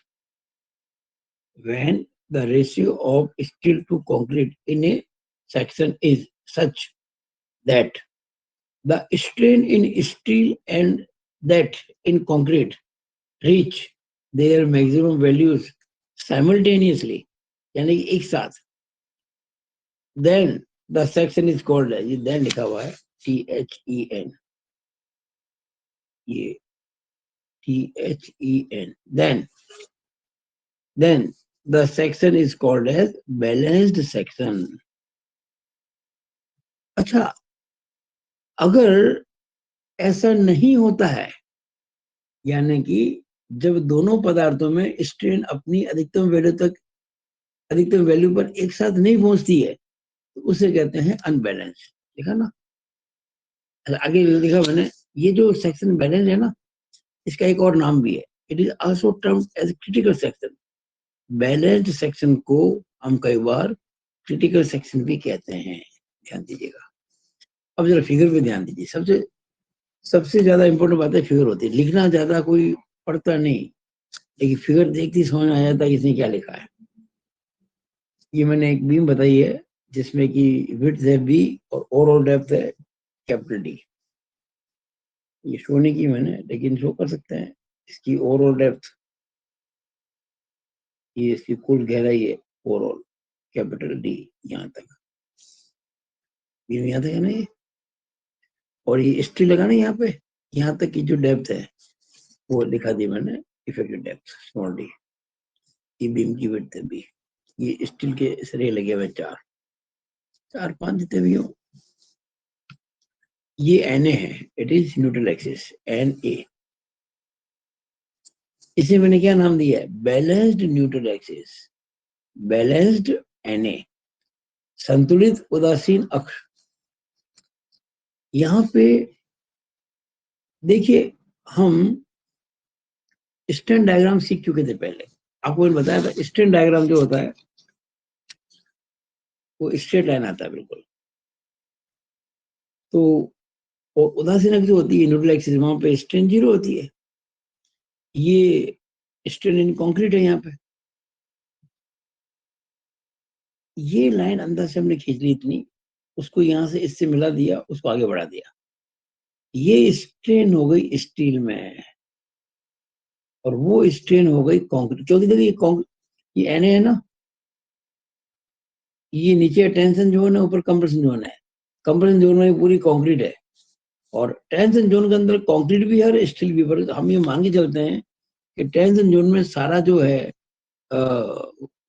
when the ratio of steel to concrete in a section is such that the strain in steel and that in concrete reach their maximum values simultaneously, यानी कि एक साथ, then the section is called, ये then लिखा हुआ है THEN, ये THEN, then the section is called as balanced section. अच्छा, अगर ऐसा नहीं होता है, यानी कि जब दोनों पदार्थों में स्ट्रेन अपनी अधिकतम वैल्यू तक, अधिकतम वैल्यू पर एक साथ नहीं पहुंचती है, तो उसे कहते हैं अनबैलेंस। देखा ना, आगे लिखा मैंने, ये जो सेक्शन बैलेंस है ना, इसका एक और नाम भी है, it is also termed as critical section. Balanced section को हम कई बार क्रिटिकल सेक्शन भी कहते हैं, ध्यान दीजिएगा। अब जरा फिगर पे ध्यान दीजिए, सबसे सबसे ज्यादा इंपॉर्टेंट बात है फिगर होती है। लिखना ज्यादा कोई पढ़ता नहीं, लेकिन फिगर देखती समझ आ जाता है इसने क्या लिखा है। ये मैंने एक बीम बताई है जिसमें कि विड्थ है बी और ओवरऑल डेप्थ है कैपिटल डी। ये शो नहीं की मैंने, लेकिन शो कर सकते हैं। इसकी ओवरऑल डेप्थ, ये इसकी कुल गहराई है ओवरऑल कैपिटल डी, यहाँ तक बीम, यहाँ तक है ना ये, और ये स्टील लगा ना यहाँ पे, यहाँ तक की जो डेप्थ है वो लिखा दी मैंने, इफेक्टिव डेप्थ स्मॉल डी। ये बीम की विड्थ है बी। ये स्टील के सरिये लगे हुए चार, 4-5 जितने भी हो। ये एन ए है, it is neutral axis, N A. इसे मैंने क्या नाम दिया है? Balanced neutral axis, balanced N A, संतुलित उदासीन अक्ष। यहाँ पे देखिए, हम स्टैंड डायग्राम सीख चुके थे पहले, आपको मैंने बताया था। स्टैंड डायग्राम जो होता है वो स्ट्रेट लाइन आता है बिल्कुल, तो और उदासीनक जो होती है न्यूट्रल एक्सिस, वहां पे स्ट्रेन 0 होती है। ये स्ट्रेन इन कंक्रीट है यहाँ पे। ये लाइन अंदर से हमने खींच ली इतनी, उसको यहाँ से इससे मिला दिया, उसको आगे बढ़ा दिया। ये स्ट्रेन हो गई स्टील में और वो स्ट्रेन हो गई कंक्रीट, क्योंकि देखिए ये एन है ना, ये नीचे टेंशन जोन है, ऊपर कंप्रेशन जोन है। कंप्रेशन जोन में पूरी कंक्रीट है और टेंशन जोन के अंदर कंक्रीट भी है और स्टील भी। पर हम ये मान के चलते हैं कि टेंशन जोन में सारा जो है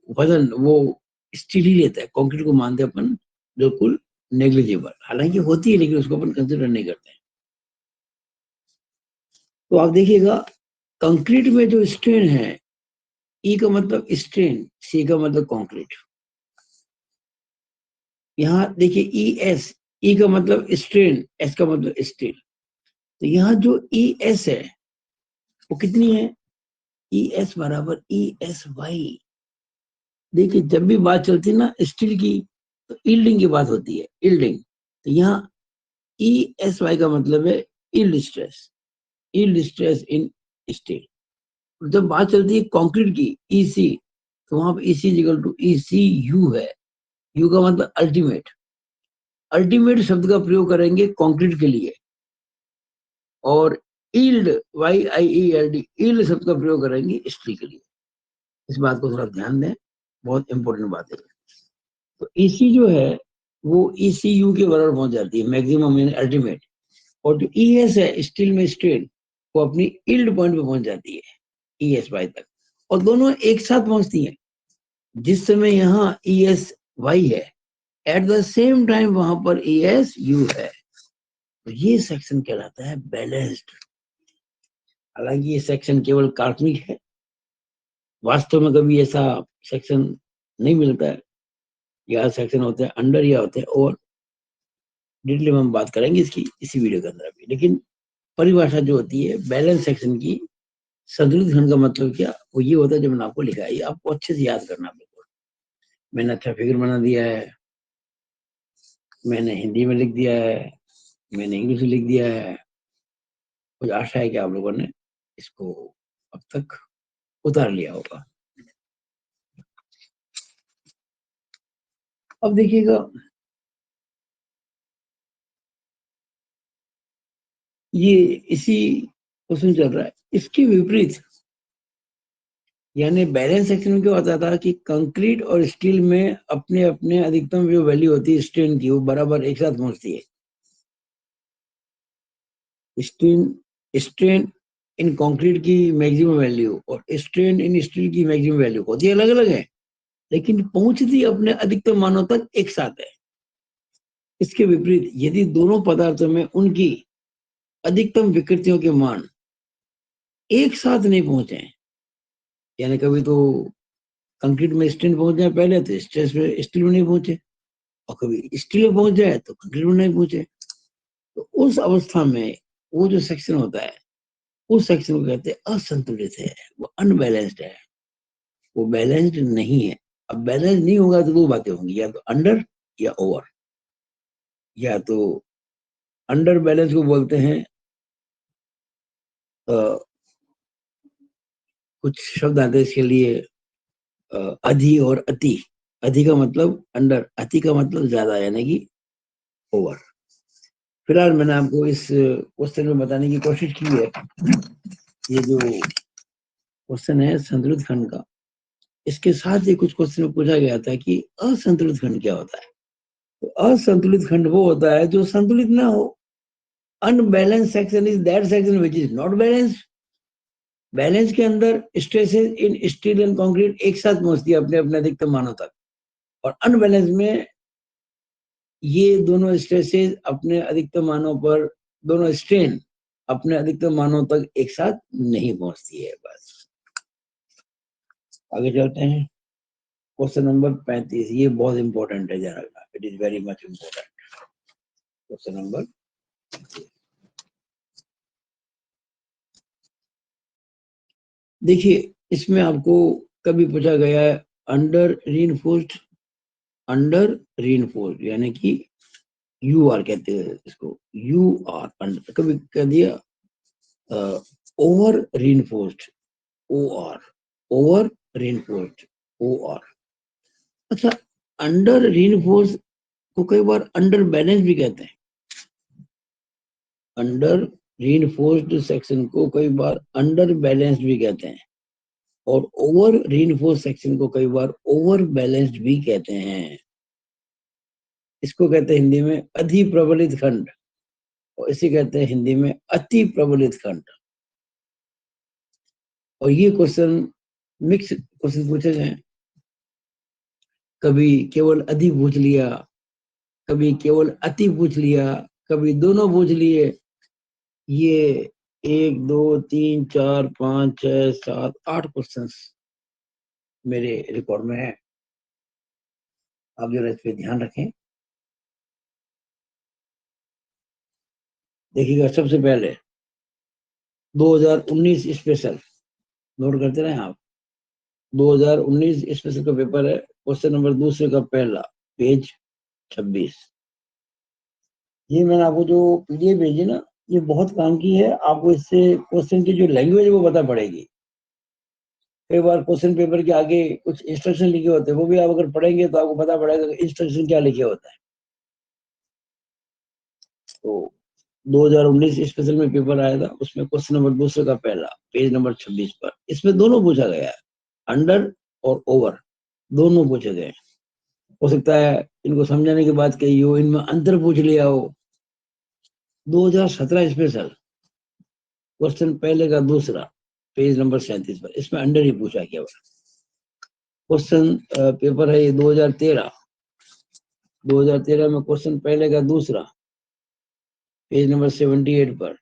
वजन वो स्टील ही लेता है, कंक्रीट को मानते हैं अपन बिल्कुल नेग्लिजिबल, हालांकि होती है लेकिन उसको अपन कंसिडर नहीं करते हैं। तो आप देखिएगा कंक्रीट में जो स्ट्रेन है, ई का मतलब स्ट्रेन, सी का मतलब कंक्रीट। यहाँ देखिए ई एस, ई का मतलब स्ट्रेन, एस का मतलब स्टील। तो यहाँ जो ई एस है वो कितनी है, ई एस बराबर ई एस वाई। देखिए जब भी बात चलती है ना स्टील की, तो ईल्डिंग की बात होती है, ईल्डिंग। तो यहाँ ई एस वाई का मतलब है yield stress, yield stress in steel. जब बात चलती है कंक्रीट की, ईसी, तो वहां पर EC equal to EC U है। यू का मतलब अल्टीमेट, अल्टीमेट शब्द का प्रयोग करेंगे कंक्रीट के लिए। और ईल्ड, वाई आई ई एल डी, ईल्ड शब्द का प्रयोग करेंगे स्टील के लिए। इस बात को थोड़ा ध्यान दें, बहुत इंपॉर्टेंट बात है। तो ईसी जो है वो ईसीयू के बराबर पहुंच जाती है, मैक्सिमम यानी अल्टीमेट। और जो ईएस है स्टील में स्ट्रेन, वो अपनी ईल्ड पॉइंट पे पहुंच जाती है ईएस वाई तक, और दोनों एक साथ पहुंचती हैं। जिस समय यहाँ ईएस वाई है, एट द सेम टाइम वहां पर ईएस यू है। तो ये सेक्शन कहलाता है बैलेंस्ड। हालांकि ये सेक्शन केवल काल्पनिक है, वास्तव में कभी ऐसा सेक्शन नहीं मिलता है। या सेक्शन होते हैं अंडर या होते हैं ओवर, डिटेल में हम बात करेंगे इसकी इसी वीडियो के अंदर भी। लेकिन परिभाषा जो होती है बैलेंस सेक्शन की, संतुलित खंड का मतलब क्या, वो ये होता है जो मैंने आपको लिखा है, ये आपको अच्छे से याद करना। बिल्कुल मैंने अच्छा फिगर बना दिया है, मैंने हिंदी में लिख दिया है, मैंने इंग्लिश में लिख दिया है। मुझे आशा है कि आप लोगों ने इसको अब तक उतार लिया होगा। अब देखिएगा ये इसी क्वेश्चन चल रहा है, इसके विपरीत यानी बैलेंस सेक्शन में क्या होता था कि कंक्रीट और स्टील में अपने अपने अधिकतम जो वैल्यू होती है स्ट्रेन की, वो बराबर एक साथ पहुंचती है। स्ट्रेन स्ट्रेन इन कंक्रीट की मैक्सिमम वैल्यू और स्ट्रेन इन स्टील की मैक्सिमम वैल्यू होती अलग अलग है, लेकिन पहुंचती अपने अधिकतम मानों तक एक साथ है। इसके विपरीत यदि दोनों पदार्थों में उनकी अधिकतम विकृतियों के मान एक साथ नहीं पहुंचे, यानी कभी तो कंक्रीट में स्ट्रेन पहुंच जाए पहले, तो स्ट्रेस में स्टील में नहीं पहुंचे, और कभी स्टील में पहुंच जाए तो कंक्रीट में नहीं पहुंचे, तो उस अवस्था में वो जो सेक्शन होता है, उस सेक्शन को कहते हैं असंतुलित है, वो अनबैलेंस्ड है, वो बैलेंस्ड नहीं है। अब बैलेंस नहीं होगा तो दो बातें होंगी, या तो अंडर या ओवर। या तो अंडर बैलेंस को बोलते हैं, कुछ शब्द आते हैं इसके लिए, अधि और अति। अधि का मतलब अंडर, अति का मतलब ज्यादा यानी कि ओवर। फिलहाल मैंने आपको इस क्वेश्चन में बताने की कोशिश की है। ये जो क्वेश्चन है संतुलित खंड का, इसके साथ ही कुछ क्वेश्चन में पूछा गया था कि असंतुलित खंड क्या होता है। तो असंतुलित खंड वो होता है जो संतुलित ना हो। Unbalance section is that section which is not balance. Balance के अंदर stresses in steel and concrete एक साथ पहुंचती है अपने अपने अधिकतम मानों तक, और अनबैलेंस में ये दोनों स्ट्रेसेस अपने अधिकतम मानों पर, दोनों स्ट्रेन अपने अधिकतम मानों तक एक साथ नहीं पहुंचती है। बस आगे चलते हैं। क्वेश्चन नंबर 35, ये बहुत इंपॉर्टेंट है, ध्यान रखना, it is very much important. Question number, देखिए इसमें आपको कभी पूछा गया है अंडर रीइंफोर्स्ड, अंडर रीइंफोर्स्ड यानी कि यू आर कहते हैं इसको, यू आर अंडर, कभी कह दिया over reinforced, O R, over reinforced, O R. अच्छा, अंडर रीइंफोर्स को कई बार अंडर बैलेंस भी कहते हैं। अंडर रीइंफोर्स्ड सेक्शन को कई बार अंडर बैलेंस भी कहते हैं, और ओवर रीइंफोर्स्ड सेक्शन को कई बार ओवर बैलेंस्ड भी कहते हैं। इसको कहते हैं हिंदी में अधि प्रबलित खंड, और इसे कहते हैं हिंदी में अति प्रबलित खंड। और ये क्वेश्चन मिक्स क्वेश्चन पूछे गए, कभी केवल अधि पूछ लिया, कभी केवल अति पूछ लिया, कभी दोनों पूछ लिए। ये 1 2 3 4 5 6 7 8 क्वेश्चन मेरे रिकॉर्ड में है। आप जरा इस पे ध्यान रखें। देखिएगा, सबसे पहले 2019 स्पेशल नोट करते रहे आप। 2019 स्पेशल का पेपर है, क्वेश्चन नंबर दूसरे का पहला, पेज 26। ये मैंने आपको जो पीडीएफ भेजी ना, ये बहुत काम की है। आपको इससे क्वेश्चन की जो लैंग्वेज है वो पता पड़ेगी। कई बार क्वेश्चन पेपर के आगे कुछ इंस्ट्रक्शन लिखे होते हैं, वो भी आप अगर पढ़ेंगे तो आपको पता पड़ेगा कि इंस्ट्रक्शन क्या लिखे होता है। तो 2019 स्पेशल में पेपर आया था, उसमें क्वेश्चन नंबर दूसरे का पहला, पेज नंबर 26 पर, इसमें दोनों पूछा गया है, अंडर और ओवर दोनों पूछे गए। हो सकता है इनको समझाने की बात कही हो, इनमें अंतर पूछ लिया हो। 2017 स्पेशल क्वेश्चन पहले का दूसरा, पेज नंबर 37 पर, इसमें अंडर ही पूछा गया। क्वेश्चन पेपर है ये 2013 में क्वेश्चन पहले का दूसरा, पेज नंबर 78 पर,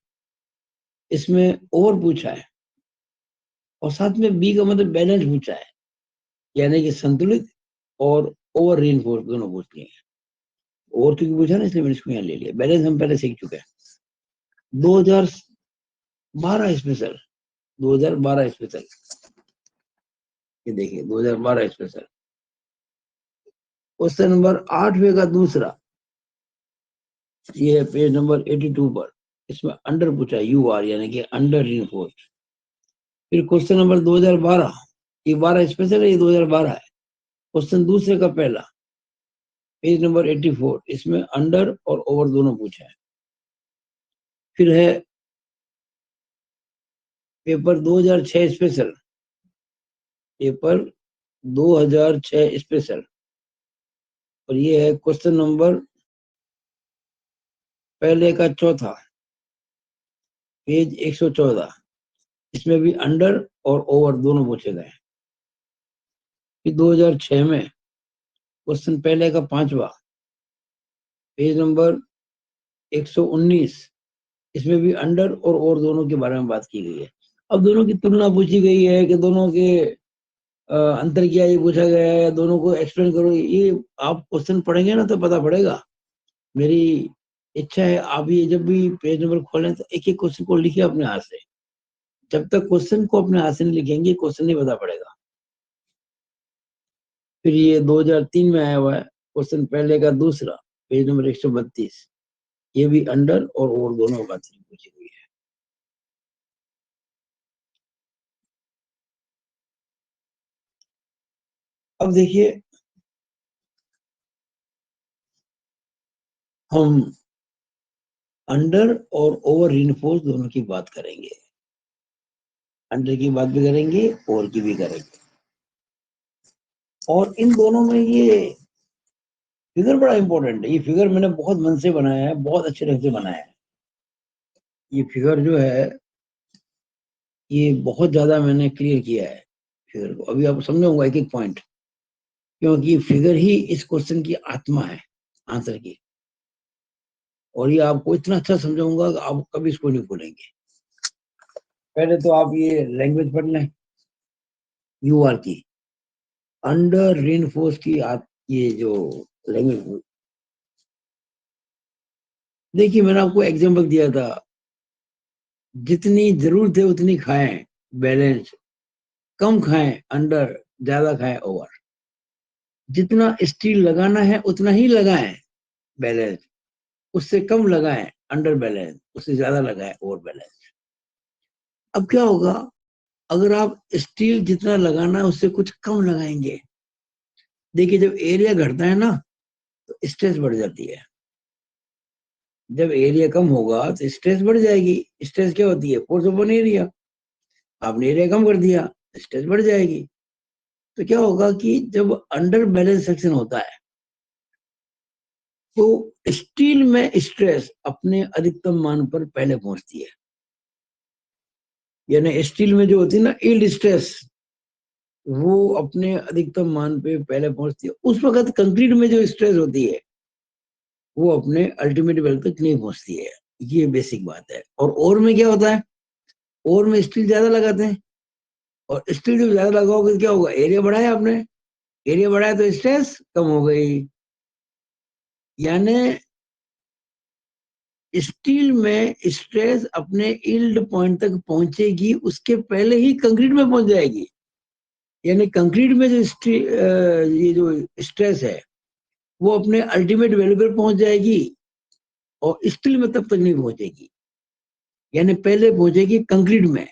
इसमें ओवर पूछा है, और साथ में बी का मतलब बैलेंस पूछा है, यानी कि संतुलित और ओवर रीइंफोर्स दोनों पूछ लिए। ओवर क्योंकि पूछा ना, इसलिए मैंने इसको यहाँ ले लिया। बैलेंस हम पहले सीख चुके हैं। 2012 स्पेशल, 2012 स्पेशल, ये देखिए 2012 स्पेशल क्वेश्चन नंबर 8वें का दूसरा, ये है पेज नंबर 82 पर, इसमें अंडर पूछा, यू आर, यानी कि अंडर रीइंफोर्स। फिर क्वेश्चन नंबर 2012, ये 12 स्पेशल है, ये 2012 है, क्वेश्चन दूसरे का पहला, पेज नंबर 84, इसमें अंडर और ओवर दोनों पूछा है। फिर है पेपर 2006 स्पेशल, पेपर 2006 स्पेशल, और ये है क्वेश्चन नंबर पहले का चौथा, पेज 114, इसमें भी अंडर और ओवर दोनों पूछे गए। फिर 2006 में क्वेश्चन पहले का पांचवा, पेज नंबर 119, इसमें भी अंडर और ओवर दोनों के बारे में बात की गई है। अब दोनों की तुलना पूछी गई है कि दोनों के अंतर क्या, ये पूछा गया है, दोनों को एक्सप्लेन करो। ये आप क्वेश्चन पढ़ेंगे ना तो पता पड़ेगा। मेरी इच्छा है आप ये जब भी पेज नंबर खोलें तो एक एक क्वेश्चन को लिखिए अपने हाथ से। जब तक क्वेश्चन को अपने हाथ से नहीं लिखेंगे, क्वेश्चन नहीं पता पड़ेगा। फिर ये 2003 में आया हुआ है, क्वेश्चन पहले का दूसरा, पेज नंबर 132, ये भी अंडर और ओवर दोनों बात पूछी गई है। अब देखिए, हम अंडर और ओवर रीइंफोर्स दोनों की बात करेंगे। अंडर की बात भी करेंगे, ओवर की भी करेंगे। और इन दोनों में ये फिगर बड़ा इंपॉर्टेंट है। ये फिगर मैंने बहुत मन से बनाया है, बहुत अच्छे ढंग से बनाया है। ये फिगर जो है, ये बहुत ज्यादा मैंने क्लियर किया है फिगर को। अभी आप समझाऊंगा एक एक पॉइंट, क्योंकि ये फिगर ही इस क्वेश्चन की आत्मा है, आंसर की। और ये आपको इतना अच्छा समझाऊंगा कि आप कभी इसको नहीं भूलेंगे। पहले तो आप ये लैंग्वेज पढ़ लें, यू आर की, अंडर रीइंफोर्स की आप ये जो लैंग्वेज। देखिए, मैंने आपको एग्जांपल दिया था, जितनी जरूरत है उतनी खाएं, बैलेंस। कम खाएं, अंडर। ज्यादा खाएं, ओवर। जितना स्टील लगाना है उतना ही लगाएं, बैलेंस। उससे कम लगाएं अंडर बैलेंस, उससे ज्यादा लगाएं ओवर बैलेंस। अब क्या होगा, अगर आप स्टील जितना लगाना है उससे कुछ कम लगाएंगे, देखिए जब एरिया घटता है ना तो स्ट्रेस बढ़ जाती है। जब एरिया कम होगा तो स्ट्रेस बढ़ जाएगी। स्ट्रेस क्या होती है, फोर्स अपॉन एरिया। आपने एरिया कम कर दिया, स्ट्रेस बढ़ जाएगी। तो क्या होगा कि जब अंडर बैलेंस सेक्शन होता है तो स्टील में स्ट्रेस अपने अधिकतम मान पर पहले पहुंचती है। यानी स्टील में जो होती है ना यील्ड स्ट्रेस, वो अपने अधिकतम मान पे पहले पहुंचती है। उस वक्त कंक्रीट में जो स्ट्रेस होती है वो अपने अल्टीमेट वैल्यू तक नहीं पहुंचती है। ये बेसिक बात है। और में क्या होता है, और में स्टील ज्यादा लगाते हैं, और स्टील जब ज्यादा लगाओगे तो क्या होगा, एरिया बढ़ाया आपने, एरिया बढ़ाया तो स्ट्रेस कम हो गई। यानी स्टील में स्ट्रेस अपने यील्ड पॉइंट तक पहुंचेगी, उसके पहले ही कंक्रीट में पहुंच जाएगी। यानी कंक्रीट में जो ये जो स्ट्रेस है वो अपने अल्टीमेट वैल्यू पर पहुंच जाएगी, और स्टील में तब तक नहीं पहुंचेगी। यानी पहले पहुंचेगी कंक्रीट में,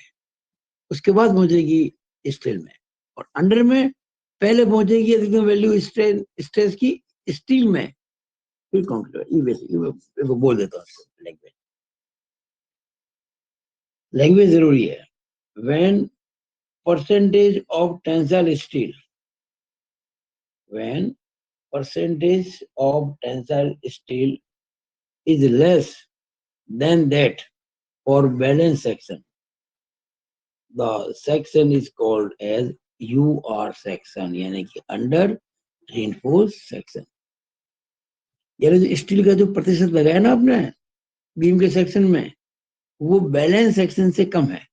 उसके बाद पहुंचेगी स्टील में। और अंडर में पहले पहुंचेगी अधिकतम वैल्यू स्ट्रेस की स्टील में, फिर कंक्रीट। ये बेसिक बोल देता हूँ। लैंग्वेज लैंग्वेज जरूरी है। When percentage of tensile steel, when percentage of tensile steel is less than that for balance section, the section is called as UR section, यानी कि under reinforced section। यानी जो स्टील का जो प्रतिशत लगाया ना आपने बीम के सेक्शन में, वो बैलेंस सेक्शन से कम है,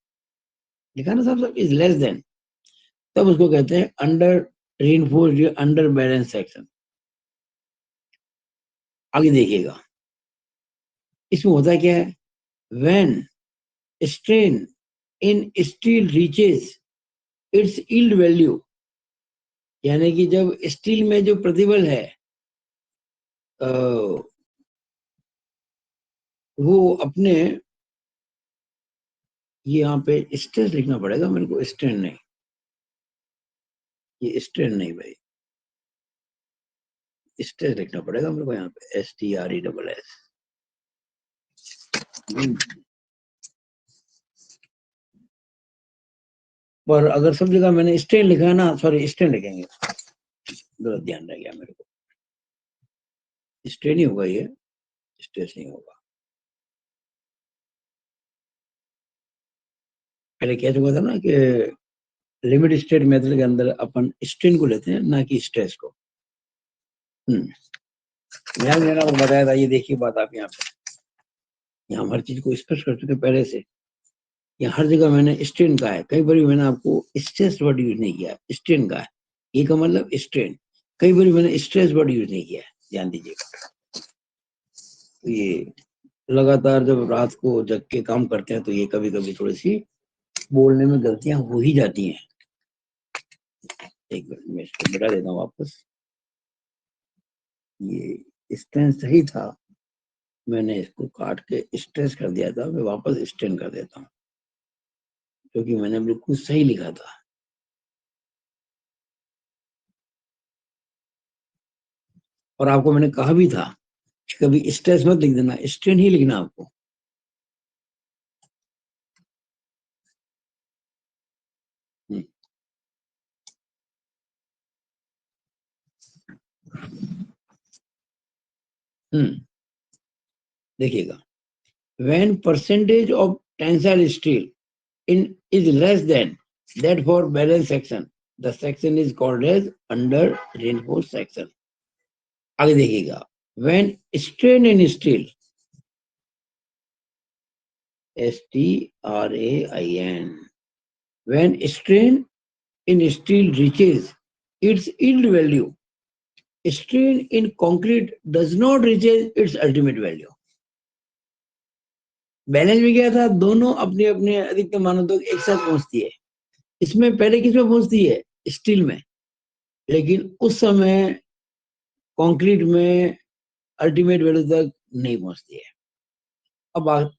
लिखा ना साहब, इज लेस देन, तब उसको कहते हैं under reinforced, under balance section. आगे देखिएगा इसमें होता क्या है, when strain in steel reaches its yield value, यानी कि जब स्टील में जो प्रतिबल है वो अपने, ये यहाँ पे स्ट्रेस लिखना पड़ेगा मेरे को, स्ट्रेन नहीं, ये स्ट्रेन नहीं भाई, स्ट्रेस लिखना पड़ेगा मेरे को यहाँ पे, STRESS। पर अगर सब जगह मैंने स्ट्रेन लिखा है ना, सॉरी स्ट्रेन लिखेंगे, गलत ध्यान रह गया मेरे को, स्ट्रेन ही होगा ये, स्ट्रेस नहीं होगा। पहले कह चुका था ना कि लिमिट स्टेट मेथड के अंदर अपन स्ट्रेन को लेते हैं, ना कि स्ट्रेस को। मैंने आपको बताया था, ये देखिए बात आप यहाँ पे, यहाँ हर चीज को स्पष्ट कर चुके पहले से। यहाँ हर जगह मैंने स्ट्रेन का है, कई बार मैंने आपको स्ट्रेस वर्ड यूज नहीं किया, स्ट्रेन का है, ये का मतलब स्ट्रेन। कई बार मैंने स्ट्रेस वर्ड यूज नहीं किया, ध्यान दीजिएगा। तो ये लगातार जब रात को जग के काम करते हैं तो ये कभी कभी थोड़ी सी बोलने में गलतियां हो ही जाती हैं। एक मिनट मैं इसको बढ़ा देता हूँ वापस, ये स्ट्रेन सही था, मैंने इसको काट के स्ट्रेस कर दिया था, मैं वापस स्ट्रेन कर देता हूँ क्योंकि मैंने बिल्कुल सही लिखा था। और आपको मैंने कहा भी था कभी स्ट्रेस मत लिख देना, स्ट्रेन ही लिखना आपको। देखिएगा, when percentage of tensile steel in is less than that for balance section, the section is called as under reinforced section। आगे देखिएगा, when strain in steel, STRAIN, when strain in steel reaches its yield value, strain in concrete does not reach its ultimate value। Balance में क्या था, दोनों अपने अपने अधिकतम मानों तक एक साथ पहुंचती है। इसमें पहले किसमें पहुंचती है, स्टील में, लेकिन उस समय कंक्रीट में अल्टीमेट वैल्यू तक नहीं पहुंचती है। अब बात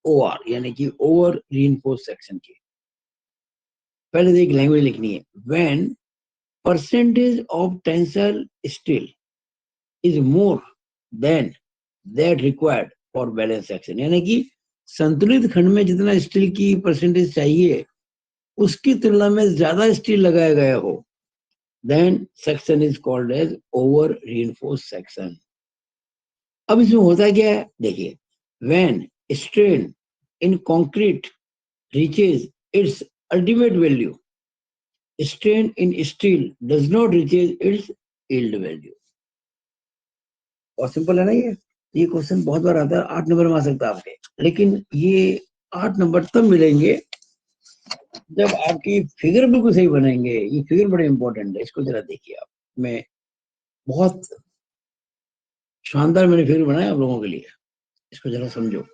ओआर यानी कि ओवर रीइंफोर्स सेक्शन की। पहले तो एक लैंग्वेज लिखनी है, when percentage of tensile steel is more than that required for balance section, यानी कि संतुलित खंड में जितना स्टील की परसेंटेज चाहिए उसकी तुलना में ज्यादा स्टील लगाया गया हो, then section is called as over reinforce section. अब इसमें होता क्या है, देखिए, when strain in concrete reaches its ultimate value, strain in steel does not reach its yield value। और सिंपल है ना ये क्वेश्चन बहुत बार आता है, 8 नंबर में आ सकता है आपके, लेकिन ये 8 नंबर तब मिलेंगे जब आपकी फिगर बिल्कुल सही बनेंगे। ये फिगर बड़े इंपॉर्टेंट है, इसको जरा देखिए आप। मैं बहुत शानदार मैंने फिगर बनाया आप लोगों के लिए, इसको जरा समझो।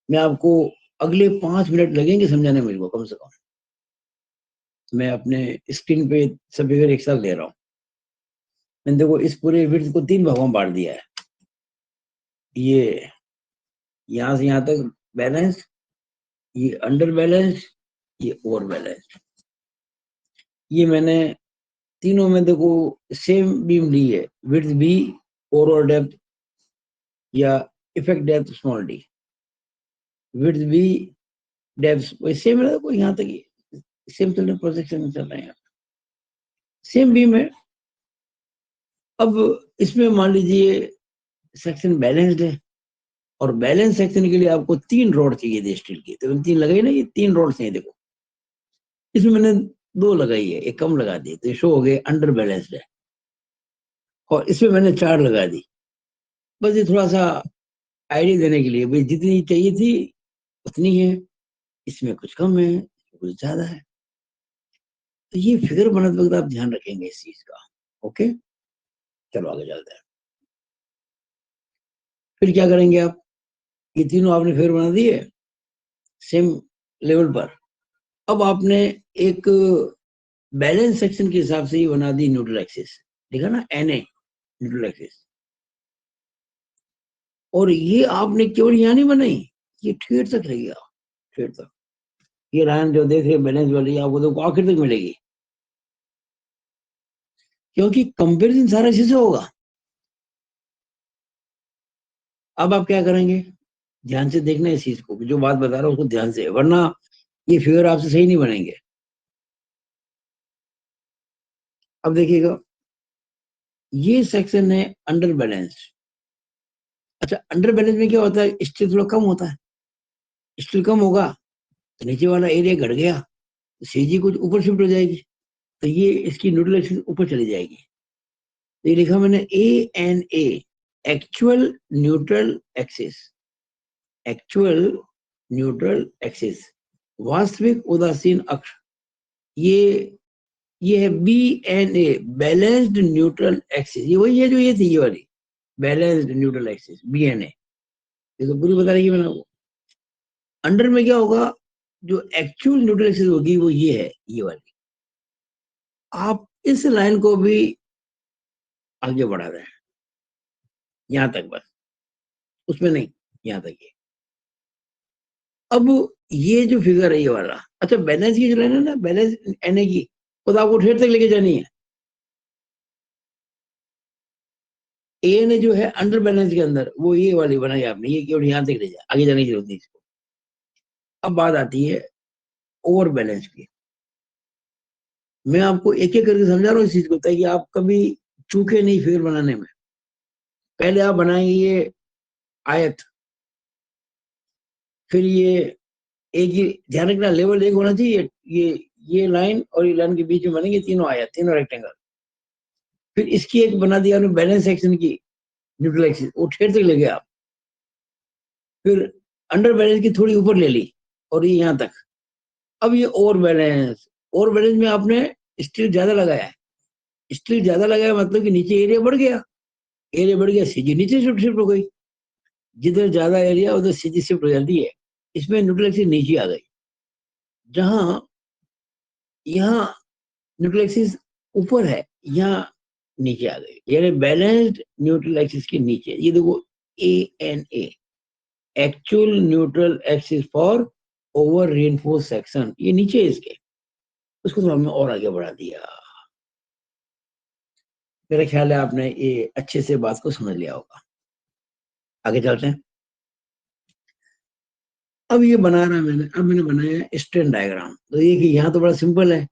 मैं आपको अगले 5 मिनट लगेंगे समझाने में को, कम से कम। मैं अपने स्क्रीन पे सब फिगर एक साथ ले रहा हूँ। मैंने देखो इस पूरे विड्थ को 3 भागों में बांट दिया है। ये यहां से यहां तक बैलेंस, ये अंडर बैलेंस, ये ओवर बैलेंस। ये मैंने तीनों में देखो सेम बीम ली है, विड्थ बी, ओवरऑल डेप्थ या effect depth small D, width B, depth वही सेम है। देखो यहाँ तक सेम चल रहा है, प्रोजेक्शन में चल रहे हैं, सेम बीम है। अब इसमें मान लीजिए सेक्शन बैलेंस्ड है, और बैलेंस सेक्शन के लिए आपको 3 रॉड चाहिए थे स्टील की, तो 3 लगाई ना, ये 3 रॉड चाहिए। देखो इसमें मैंने 2 लगाई है, एक कम लगा दी, तो ये शो हो गए अंडर बैलेंस्ड है। और इसमें मैंने 4 लगा दी, बस ये थोड़ा सा आइडिया देने के लिए, भाई जितनी चाहिए थी उतनी है, इसमें कुछ कम है, कुछ ज्यादा है। तो ये फिगर बनाते वक्त आप ध्यान रखेंगे इस चीज का। ओके, चलो आगे चलते हैं। फिर क्या करेंगे आप, ये तीनों आपने फिगर बना दिए सेम लेवल पर। अब आपने एक बैलेंस सेक्शन के हिसाब से ही बना दी न्यूट्रल एक्सिस, देखा ना, NA न्यूट्रल एक्सिस। और ये आपने केवल यहाँ नहीं बनाई, ये ठेठ तक रहेगी, ठेठ तक। ये लाइन जो देख रहे बैलेंस वाली, आपको तो आखिर तक मिलेगी, क्योंकि कंपैरिजन सारा इसी से होगा। अब आप क्या करेंगे, ध्यान से देखना इस चीज को, जो बात बता रहा हूँ उसको ध्यान से, वरना ये फिगर आपसे सही नहीं बनेंगे। अब देखिएगा, ये सेक्शन है अंडर बैलेंस। अच्छा, अंडर बैलेंस में क्या होता है, स्टील थोड़ा कम होता है। स्टील कम होगा तो नीचे वाला एरिया घट गया, सीजी कुछ ऊपर शिफ्ट हो जाएगी, तो ये इसकी न्यूट्रल एक्सिस ऊपर चली जाएगी। तो ये लिखा मैंने ANA, actual neutral axis, actual neutral axis, वास्तविक उदासीन अक्ष। ये है BNA, बैलेंस्ड न्यूट्रल एक्सिस। ये वही है जो ये थी, ये वाली बैलेंस्ड न्यूट्रल एक्सिस BNA। ये तो पूरी बता रही है मैंने आपको। अंडर में क्या होगा, जो एक्चुअल न्यूट्रल एक्सिस होगी वो ये है, ये वाली। आप इस लाइन को भी आगे बढ़ा रहे हैं, यहां तक बस, उसमें नहीं, यहां तक ये। अब ये जो फिगर है ये वाला, अच्छा बैलेंस की जो लाइन है ना, बैलेंस NA की, वो तो आपको ठेठ तक लेके जानी है। ANA जो है अंडर बैलेंस के अंदर, वो ये वाली बनाई आपने, ये केवल यहां तक ले जाए, आगे जाने की जरूरत नहीं इसको। अब बात आती है ओवर बैलेंस की। मैं आपको एक एक करके समझा रहा हूँ इस चीज को, ताकि आप कभी चूके नहीं फिगर बनाने में। पहले आप बनाएंगे ये आयत, फिर ये एक ही, ध्यान रखना लेवल एक होना चाहिए, ये लाइन और ये लाइन के बीच में बनेंगे तीनों आयत, तीनों रेक्टेंगल। फिर इसकी एक बना दिया आपने बैलेंस सेक्शन की न्यूट्रल एक्सिस, वो ठेठ तक ले गए आप। फिर अंडर बैलेंस की थोड़ी ऊपर ले ली, और ये यहाँ तक। अब ये ओवर बैलेंस, ओवर बैलेंस में आपने स्टील ज्यादा लगाया है, स्टील ज्यादा लगाया मतलब कि नीचे एरिया बढ़ गया, एरिया बढ़ गया, सीजी नीचे शिफ्ट शिफ्ट हो गई। जिधर ज्यादा एरिया उधर सीजी शिफ्ट हो जाती है। इसमें न्यूट्रल एक्सिस नीचे आ गई, जहां यहाँ न्यूक्लियस ऊपर है, यहाँ नीचे आ गई, यानी बैलेंस्ड न्यूट्रल एक्सिस के नीचे। ये देखो ANA, actual neutral axis for over reinforce section, ये नीचे है इसके, उसको तो हमने और आगे बढ़ा दिया। मेरा ख्याल है आपने ये अच्छे से बात को समझ लिया होगा। आगे चलते हैं। अब ये बना रहा मैंने, अब मैंने बनाया स्ट्रेन डायग्राम। तो ये कि यहाँ तो बड़ा सिंपल है,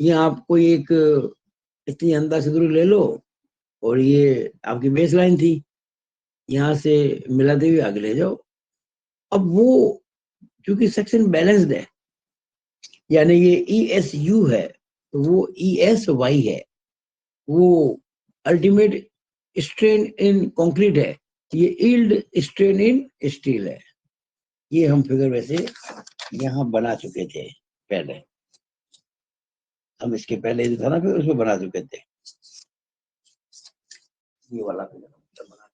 ये आपको एक इतनी अंदाज से दूरी ले लो, और ये आपकी बेस लाइन थी, यहाँ से मिलाते हुए आगे ले जाओ। अब वो क्योंकि सेक्शन बैलेंस्ड है, यानी ये ESU है, तो वो ESY है, वो अल्टीमेट स्ट्रेन इन कंक्रीट है, ये यील्ड स्ट्रेन इन स्टील है। ये हम फिगर वैसे यहाँ बना चुके थे पहले, हम इसके पहले जो था ना फिर उसमें बना चुके थे, ये वाला फिगर बना।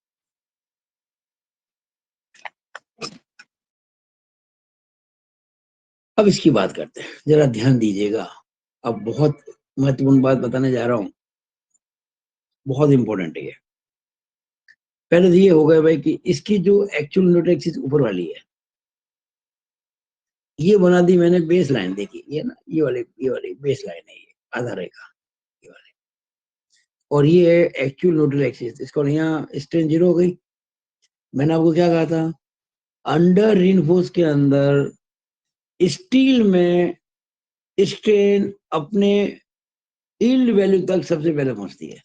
अब इसकी बात करते हैं, जरा ध्यान दीजिएगा। अब बहुत महत्वपूर्ण बात बताने जा रहा हूँ, बहुत इंपॉर्टेंट है ये। पहले तो ये हो गया भाई कि इसकी जो एक्चुअल न्यूट्रल एक्सिस ऊपर वाली है, ये बना दी मैंने बेस लाइन। देखिए ये ना, ये वाली बेस लाइन है, ये आधा रेखा, ये वाली। और ये है एक्चुअल न्यूट्रल एक्सिस, इसको यहाँ स्ट्रेन 0 हो गई। मैंने आपको क्या कहा था, अंडर रीइंफोर्स के अंदर स्टील में स्ट्रेन अपने यील्ड वैल्यू तक सबसे पहले पहुंचती है।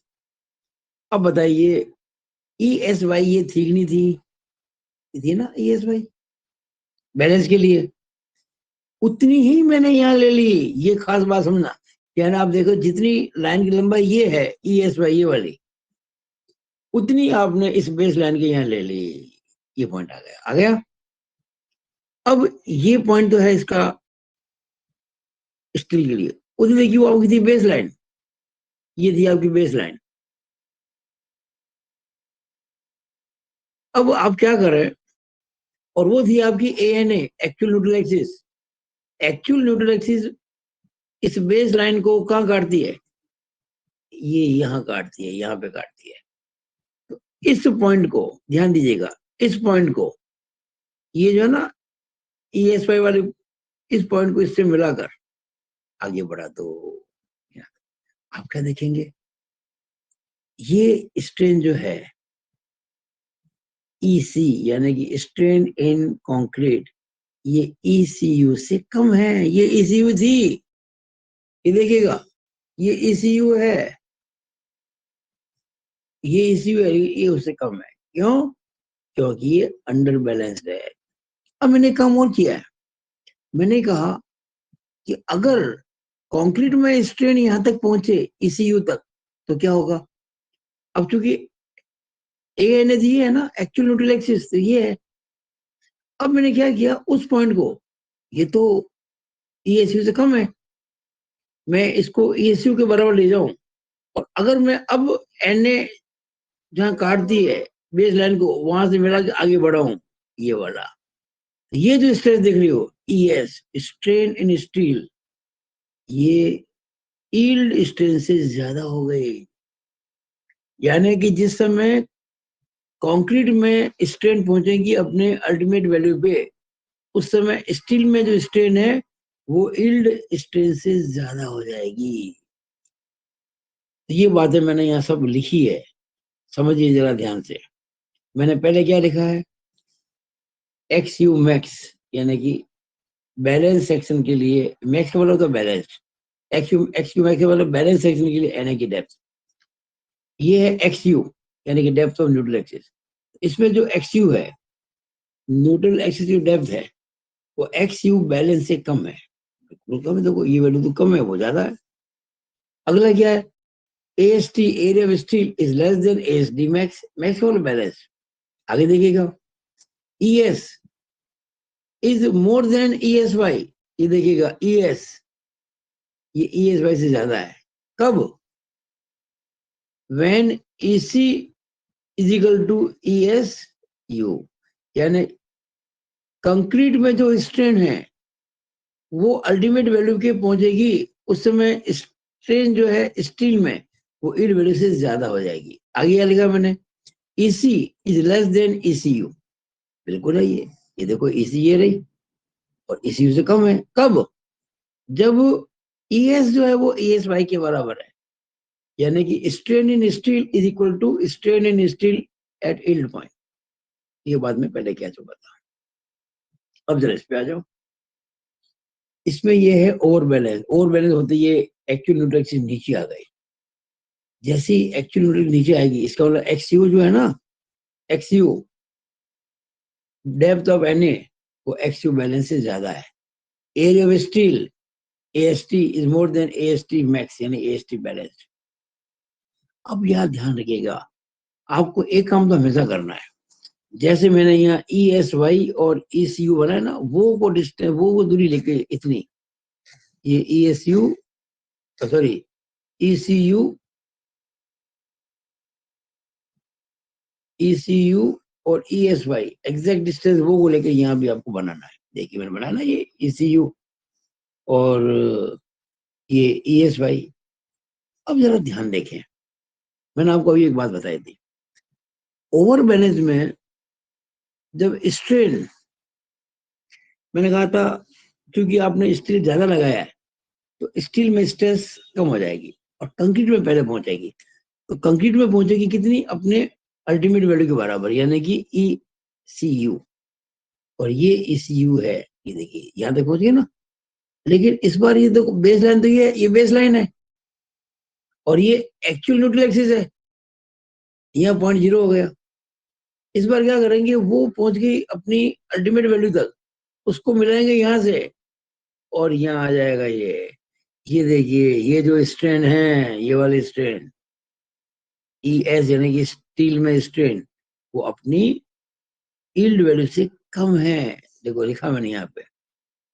अब बताइए ESY ये ठीक नहीं थी ना, ESY बैलेंस के लिए उतनी ही मैंने यहाँ ले ली। ये खास बात समझना, यानी आप देखो जितनी लाइन की लंबाई ये है ESY ये वाली, उतनी आपने इस बेस लाइन के यहाँ ले ली। ये पॉइंट आ गया। अब ये पॉइंट तो है इसका स्टील के लिए, उतनी देखिए वो आपकी थी बेस लाइन, ये थी आपकी बेस लाइन। अब आप क्या करें, और वो थी आपकी ANA, actual neutral axis. Actual neutral axis इस बेस लाइन को कहाँ काटती है, ये यहाँ काटती है, यहाँ पे काटती है। तो इस पॉइंट को ध्यान दीजिएगा, इस पॉइंट को, ये जो है ना ESY वाले, इस पॉइंट को इससे मिलाकर आगे बढ़ा तो आप क्या देखेंगे, ये स्ट्रेन जो है EC यानी कि स्ट्रेन इन कंक्रीट, ये ECU से कम है। ये ECU थी, ये देखिएगा, ये ECU है, ये ECU है, ये उससे कम है। क्यों? क्योंकि ये अंडर बैलेंस्ड है। अब मैंने काम और किया है, मैंने कहा कि अगर कंक्रीट में स्ट्रेन यहां तक पहुंचे ECU तक, तो क्या होगा। अब चूंकि ANA ये है ना एक्चुअल न्यूट्रल एक्सिस, तो ये है। अब मैंने क्या किया, उस पॉइंट को, ये तो ESU से कम है, मैं इसको ESU के बराबर ले जाऊं, और अगर मैं अब NA जहां काटती है बेस लाइन को, वहां से मिला के आगे बढ़ाऊं, ये वाला, ये जो स्ट्रेस देख रही हो ES, स्ट्रेन इन स्टील, ये यील्ड स्ट्रेन से ज्यादा हो गई। यानी कि जिस समय कंक्रीट में स्ट्रेन पहुंचेगी अपने अल्टीमेट वैल्यू पे, उस समय स्टील में जो स्ट्रेन है वो यील्ड स्ट्रेन से ज्यादा हो जाएगी। तो ये बातें मैंने यहाँ सब लिखी है, समझिए जरा ध्यान से। मैंने पहले क्या लिखा है, XU मैक्स, यानी कि बैलेंस सेक्शन के लिए, मैक्स का मतलब तो बैलेंस, XU मैक्स का मतलब बैलेंस सेक्शन के लिए NA की डेप्थ, ये है XU यानी कि डेप्थ ऑफ न्यूट्रल एक्सिस। इसमें जो XU है, न्यूट्रल एक्सिस की डेप्थ है, वो XU बैलेंस से कम है, बिल्कुल कम है। देखो ये वैल्यू तो कम है, वो ज्यादा है। अगला क्या है, AST area of steel is less then ASD max, max का मतलब बैलेंस। आगे देखिएगा, ES is more than ESY, ये देखिएगा ES, ये ESY से ज्यादा है। कब? when EC is equal to ESU, यानी कंक्रीट में जो स्ट्रेन है वो अल्टीमेट वैल्यू के पहुंचेगी, उस समय स्ट्रेन जो है स्टील में वो ईल्ड वैल्यू से ज्यादा हो जाएगी। आगे क्या लिखा मैंने, EC is less then ECU, बिल्कुल है ये देखो ईसी ये रही और ईसीयू से कम है। कब, जब ईएस जो है वो ईएस वाई के बराबर है, यानी कि strain in steel is equal to strain in steel at yield point. ये बात मैं पहले कह चुका था। अब जरा इस पे आ जाओ। इसमें ये है ओवर बैलेंस। ओवर बैलेंस होते ये एक्चुअल न्यूट्रल एक्सिस नीचे आ गई। जैसे ही एक्चुअल न्यूट्रल नीचे आएगी, इसका मतलब एक्सयू जो है ना, एक्सयू डेप्थ ऑफ एनए वो एक्सयू बैलेंस से ज्यादा है। Area of steel AST is more than AST max, यानी एएसटी बैलेंस्ड। अब यह ध्यान रखिएगा, आपको एक काम तो हमेशा करना है, जैसे मैंने यहाँ ई एस वाई और ई सी यू बनाया ना, वो डिस्टेंस वो दूरी लेके इतनी, ये E S U sorry E C U और E S Y exact distance वो लेके यहाँ भी आपको बनाना है। देखिए मैंने बनाया ना ये ई सी यू और ये ई एस वाई। अब जरा ध्यान देखें, मैंने आपको अभी एक बात बताई थी, ओवर बैलेंस में जब स्ट्रेन, मैंने कहा था क्योंकि आपने स्टील ज्यादा लगाया है तो स्टील में स्ट्रेस कम हो जाएगी और कंक्रीट में पहले पहुंचेगी। तो कंक्रीट में पहुंचेगी कितनी, अपने अल्टीमेट वैल्यू के बराबर, यानी कि ई सी यू, और ये ई सी यू है, ये देखिए यहाँ तक पहुंच गया ना। लेकिन इस बार ये देखो बेस लाइन तो ये बेस लाइन है और ये एक्चुअल न्यूट्रल एक्सिस है, यहाँ 0.0 हो गया। इस बार क्या करेंगे, वो पहुंच गई अपनी अल्टीमेट वैल्यू तक, उसको मिलाएंगे यहाँ से और यहाँ आ जाएगा ये देखिए ये जो स्ट्रेन है, ये वाली स्ट्रेन ई एस, यानी कि स्टील में स्ट्रेन, वो अपनी यील्ड वैल्यू से कम है। देखो लिखा मैंने यहाँ पे,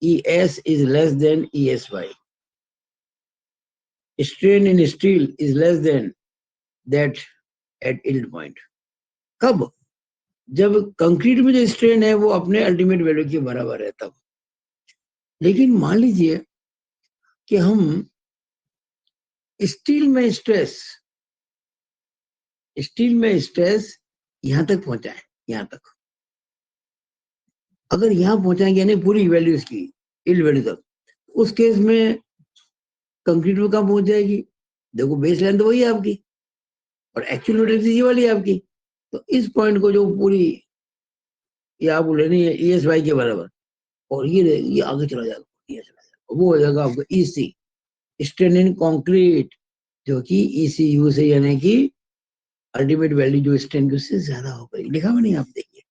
E S is less than E S Y, strain in steel is less than that at yield point. कब, जब कंक्रीट में जो स्ट्रेन है वो अपने अल्टीमेट वैल्यू के बराबर है तब। लेकिन मान लीजिए कि हम स्टील में स्ट्रेस यहां तक पहुंचाए, यहां तक अगर यहां पहुंचाएंगे यानी पूरी वैल्यू इसकी यील्ड वैल्यू तक, उस केस में कंक्रीट में कहाँ पहुंच जाएगी, देखो बेस लाइन तो वही है आपकी और एक्चुअल न्यूट्रल ये वाली है आपकी। तो इस पॉइंट को जो पूरी ये आपको लेनी है ई एस वाई के बराबर, और ये आगे चला जाएगा, ये चला जाएगा, वो हो जाएगा आपको ईसी स्ट्रेन इन कंक्रीट, जो कि ईसीयू से यानी कि अल्टीमेट वैल्यू जो स्ट्रेन की उससे ज्यादा हो गई। लिखा मैंने, आप देखिए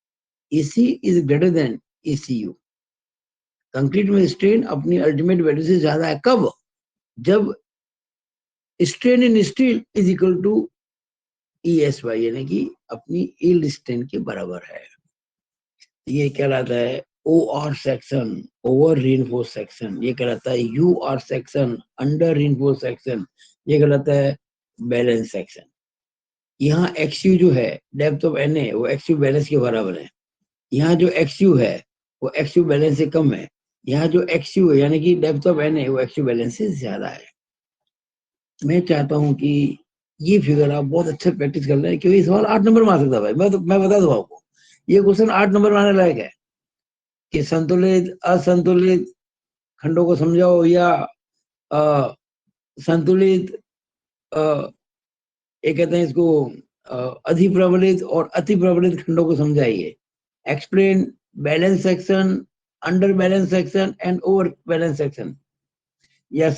EC is greater than ECU, concrete में स्ट्रेन अपनी अल्टीमेट वैल्यू से ज्यादा है। कब, जब strain in steel is equal to E S Y, यानी कि अपनी यील्ड स्ट्रेन के बराबर है। ये कहलाता है O R section, over reinforce section. ये कहलाता है U R section, under reinforce section. ये कहलाता है बैलेंस सेक्शन। यहाँ एक्स यू जो है डेप्थ ऑफ एन ए, वो एक्स यू बैलेंस के बराबर है। यहाँ जो एक्स यू है वो एक्स यू बैलेंस से कम है। यहाँ जो एक्स यू है यानी कि डेप्थ ऑफ एन ए, वो एक्स यू बैलेंस से ज्यादा है। मैं चाहता हूँ कि ये फिगर आप बहुत अच्छे प्रैक्टिस कर लें, क्योंकि सवाल 8 नंबर में आ सकता है भाई। मैं बता दूं आपको, ये क्वेश्चन 8 नंबर में आने लायक है कि संतुलित असंतुलित खंडों को समझाओ, या संतुलित ये कहते हैं इसको अधिप्रबलित और अति प्रबलित खंडों को समझाइए। Explain balance section, under balance section and over balance section, या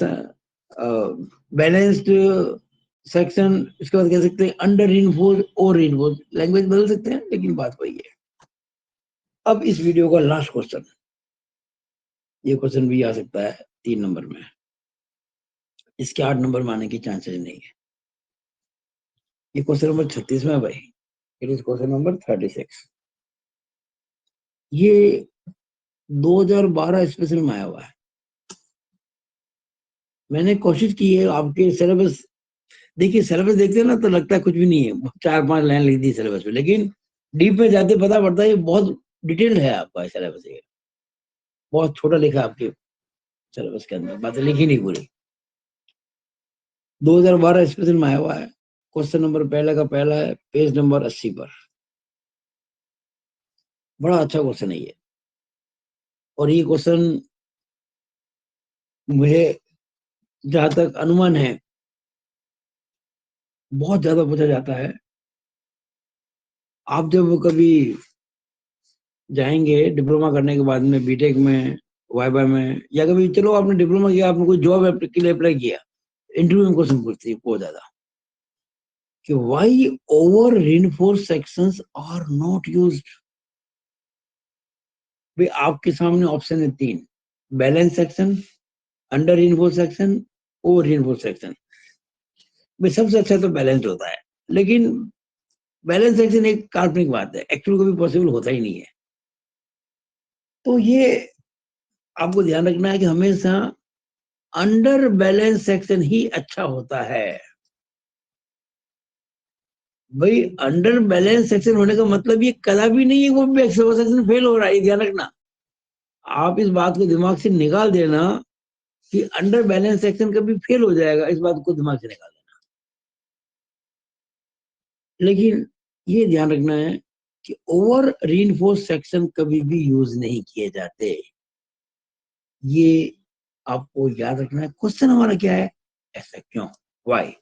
बैलेंस्ड सेक्शन। इसके बाद कह सकते हैं अंडर रीइंफोर्स और रीइंफोर्स। लैंग्वेज बदल सकते हैं लेकिन बात वही है। अब इस वीडियो का लास्ट क्वेश्चन, ये क्वेश्चन भी आ सकता है 3 नंबर में, इसके 8 नंबर में आने की चांसेस नहीं है। ये क्वेश्चन नंबर 36 में है भाई, इट इज क्वेश्चन नंबर 36। ये 2012 स्पेशल में आया हुआ है। मैंने कोशिश की है आपके सिलेबस, देखिए सिलेबस देखते हैं ना तो लगता है कुछ भी नहीं है, 4-5 लाइन लिख दी सिलेबस में, लेकिन डीप में जाते पता पड़ता है ये बहुत डिटेल्ड है आपका सिलेबस। ये बहुत छोटा लिखा है आपके सिलेबस के अंदर, बातें लिखी नहीं पूरी। 2012 स्पेशल में आया हुआ है। क्वेश्चन नंबर पहले का पहला है, पेज नंबर 80 पर। बड़ा अच्छा क्वेश्चन है ये। और ये क्वेश्चन मुझे जहां तक अनुमान है बहुत ज्यादा पूछा जाता है। आप जब कभी जाएंगे डिप्लोमा करने के बाद में, बीटेक में, वाइवा में, या कभी चलो आपने डिप्लोमा किया, आपने कोई जॉब के लिए अप्लाई किया, इंटरव्यू में क्वेश्चन पूछती है बहुत ज्यादा कि why over reinforced sections are not used. भाई आपके सामने ऑप्शन है 3, balance section, under reinforced section, over reinforced section. भाई सबसे अच्छा तो बैलेंस होता है, लेकिन बैलेंस सेक्शन एक काल्पनिक बात है, एक्चुअल कभी पॉसिबल होता ही नहीं है। तो ये आपको ध्यान रखना है कि हमेशा अंडर बैलेंस सेक्शन ही अच्छा होता है। भाई अंडर बैलेंस सेक्शन होने का मतलब ये कदा भी नहीं है वो भी सेक्शन फेल हो रहा है, ध्यान रखना। आप इस बात को दिमाग से निकाल देना कि अंडर बैलेंस सेक्शन कभी फेल हो जाएगा, इस बात को दिमाग से निकाल देना। लेकिन ये ध्यान रखना है कि ओवर रीइंफोर्स्ड सेक्शन कभी भी यूज नहीं किए जाते, ये आपको याद रखना है। क्वेश्चन हमारा क्या है, ऐसा क्यों, why,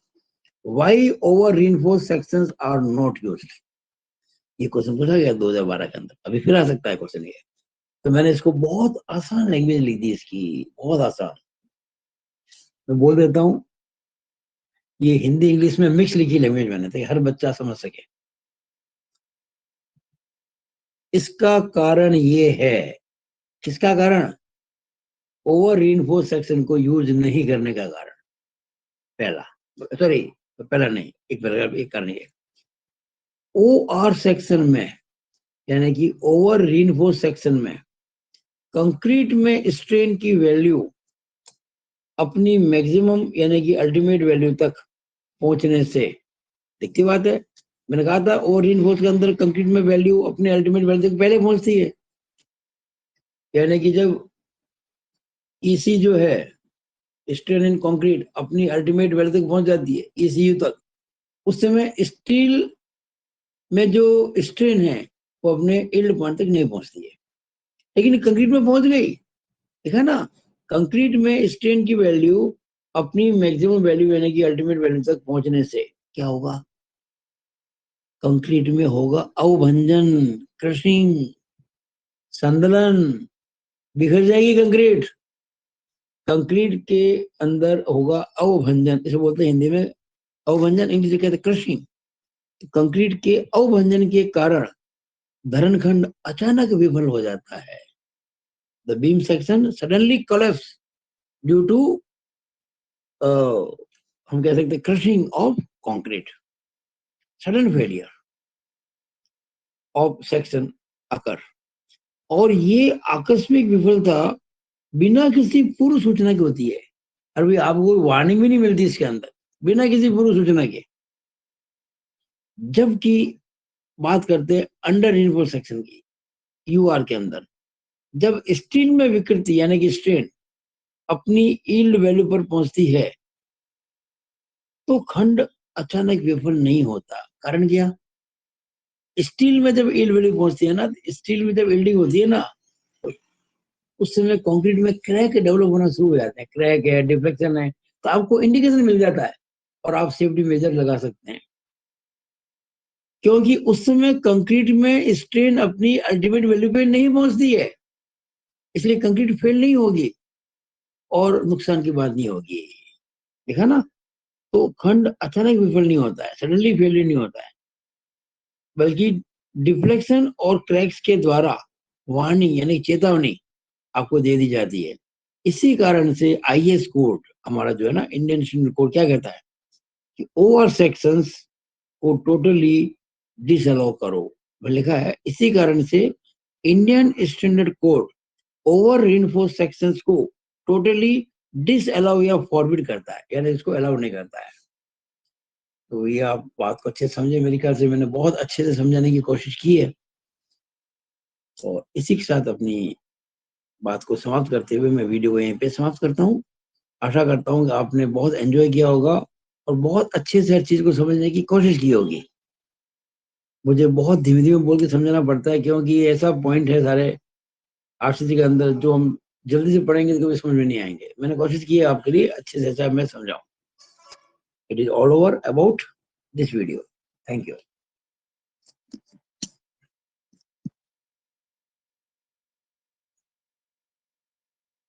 why over reinforced sections are not used. ये क्वेश्चन पूछा गया 2012 के अंदर, अभी फिर आ सकता है क्वेश्चन ये। तो मैंने इसको बहुत आसान लैंग्वेज लिख दी, इसकी बहुत आसान। मैं बोल देता हूँ, ये हिंदी इंग्लिश में मिक्स लिखी लैंग्वेज मैंने, ताकि हर बच्चा समझ सके। इसका कारण ये है, किसका कारण, ओवर रीइंफोर्स्ड सेक्शन को यूज नहीं करने का कारण। पहला, सॉरी पहला नहीं, एक पैराग्राफ, एक कारण ये, ओ आर सेक्शन में, यानी कि ओवर रीइंफोर्स्ड सेक्शन में कंक्रीट में स्ट्रेन की वैल्यू अपनी मैक्सिमम यानी कि अल्टीमेट वैल्यू तक पहुंचने से, दिखती बात है, मैंने कहा था ओवर रीइंफोर्स्ड के अंदर कंक्रीट में वैल्यू अपने अल्टीमेट वैल्यू तक पहले पहुंचती है। यानी कि जब ईसी जो है, स्ट्रेन इन कंक्रीट, अपनी अल्टीमेट वैल्यू तक पहुंच जाती है, ईसीयू तक, उस समय स्टील में जो स्ट्रेन है वो अपने यील्ड पॉइंट तक नहीं पहुंचती है, लेकिन कंक्रीट में पहुंच गई। देखा ना, कंक्रीट में स्ट्रेन की वैल्यू अपनी मैक्सिमम वैल्यू यानी कि अल्टीमेट वैल्यू तक पहुंचने से क्या होगा, कंक्रीट में होगा अवभंजन, क्रशिंग, संदलन, बिखर जाएगी कंक्रीट। कंक्रीट के अंदर होगा अवभंजन, इसे बोलते हैं हिंदी में अवभंजन, इंग्लिश में कहते हैं क्रशिंग। कंक्रीट के अवभंजन के कारण धरणखंड अचानक विफल हो जाता है। The beam section suddenly collapse due to, हम कह सकते हैं crushing of concrete, sudden failure of section occur. और ये आकस्मिक विफलता बिना किसी पूर्व सूचना की होती है। और भाई आपको कोई वार्निंग भी नहीं मिलती इसके अंदर, बिना किसी पूर्व सूचना के। जबकि बात करते हैं अंडर रीइंफोर्स्ड सेक्शन की, यूआर के अंदर, जब स्टील में विकृति यानी कि स्ट्रेन अपनी यील्ड वैल्यू पर पहुंचती है तो खंड अचानक विफल नहीं होता। कारण क्या, स्टील में जब यील्ड वैल्यू पहुंचती है ना, स्टील में जब यील्डिंग होती है ना, उस समय कंक्रीट में क्रैक डेवलप होना शुरू हो जाते हैं, क्रैक है, डिफ्लेक्शन है, तो आपको इंडिकेशन मिल जाता है और आप सेफ्टी मेजर लगा सकते हैं। क्योंकि उस समय कंक्रीट में स्ट्रेन अपनी अल्टीमेट वैल्यू पे नहीं पहुंचती है, इसलिए कंक्रीट फेल नहीं होगी और नुकसान की बात नहीं होगी। देखा ना, तो खंड अचानक विफल नहीं होता है, सडनली फेलियर नहीं होता है, बल्कि डिफ्लेक्शन और क्रैक्स के द्वारा वार्निंग यानी चेतावनी आपको दे दी जाती है। इसी कारण से आईएस कोड हमारा जो है ना, इंडियन स्टैंडर्ड कोड क्या कहता है कि ओवर सेक्शंस को टोटली डिसअलाउ करो, लिखा है। इसी कारण से Indian standard code over reinforced sections को टोटली डिसअलाउ या फॉरबिड करता है, यानी इसको अलाउ नहीं करता है। तो ये आप बात को अच्छे से समझे, मेरे ख्याल से मैंने बहुत अच्छे से समझाने की कोशिश की है। और इसी के साथ अपनी बात को समाप्त करते हुए मैं वीडियो को यहीं पे समाप्त करता हूँ। आशा करता हूँ कि आपने बहुत एंजॉय किया होगा और बहुत अच्छे से हर चीज को समझने की कोशिश की होगी। मुझे बहुत धीमे धीमे बोल के समझाना पड़ता है, क्योंकि ये ऐसा पॉइंट है सारे आरसीसी के अंदर जो हम जल्दी से पढ़ेंगे तो कभी समझ में नहीं आएंगे। मैंने कोशिश की है आपके लिए अच्छे से अच्छा मैं समझाऊं। It is all over about this video. Thank you.